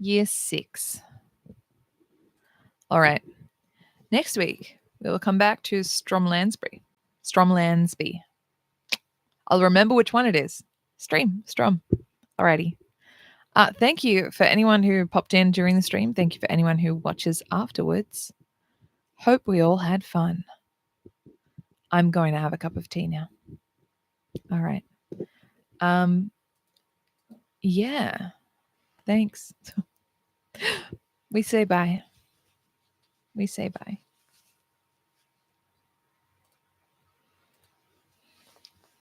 Year 6. All right. Next week, we will come back to Stromlandsby. I'll remember which one it is. Strom. Alrighty. Thank you for anyone who popped in during the stream. Thank you for anyone who watches afterwards. Hope we all had fun. I'm going to have a cup of tea now. All right. Yeah. Thanks. We say bye.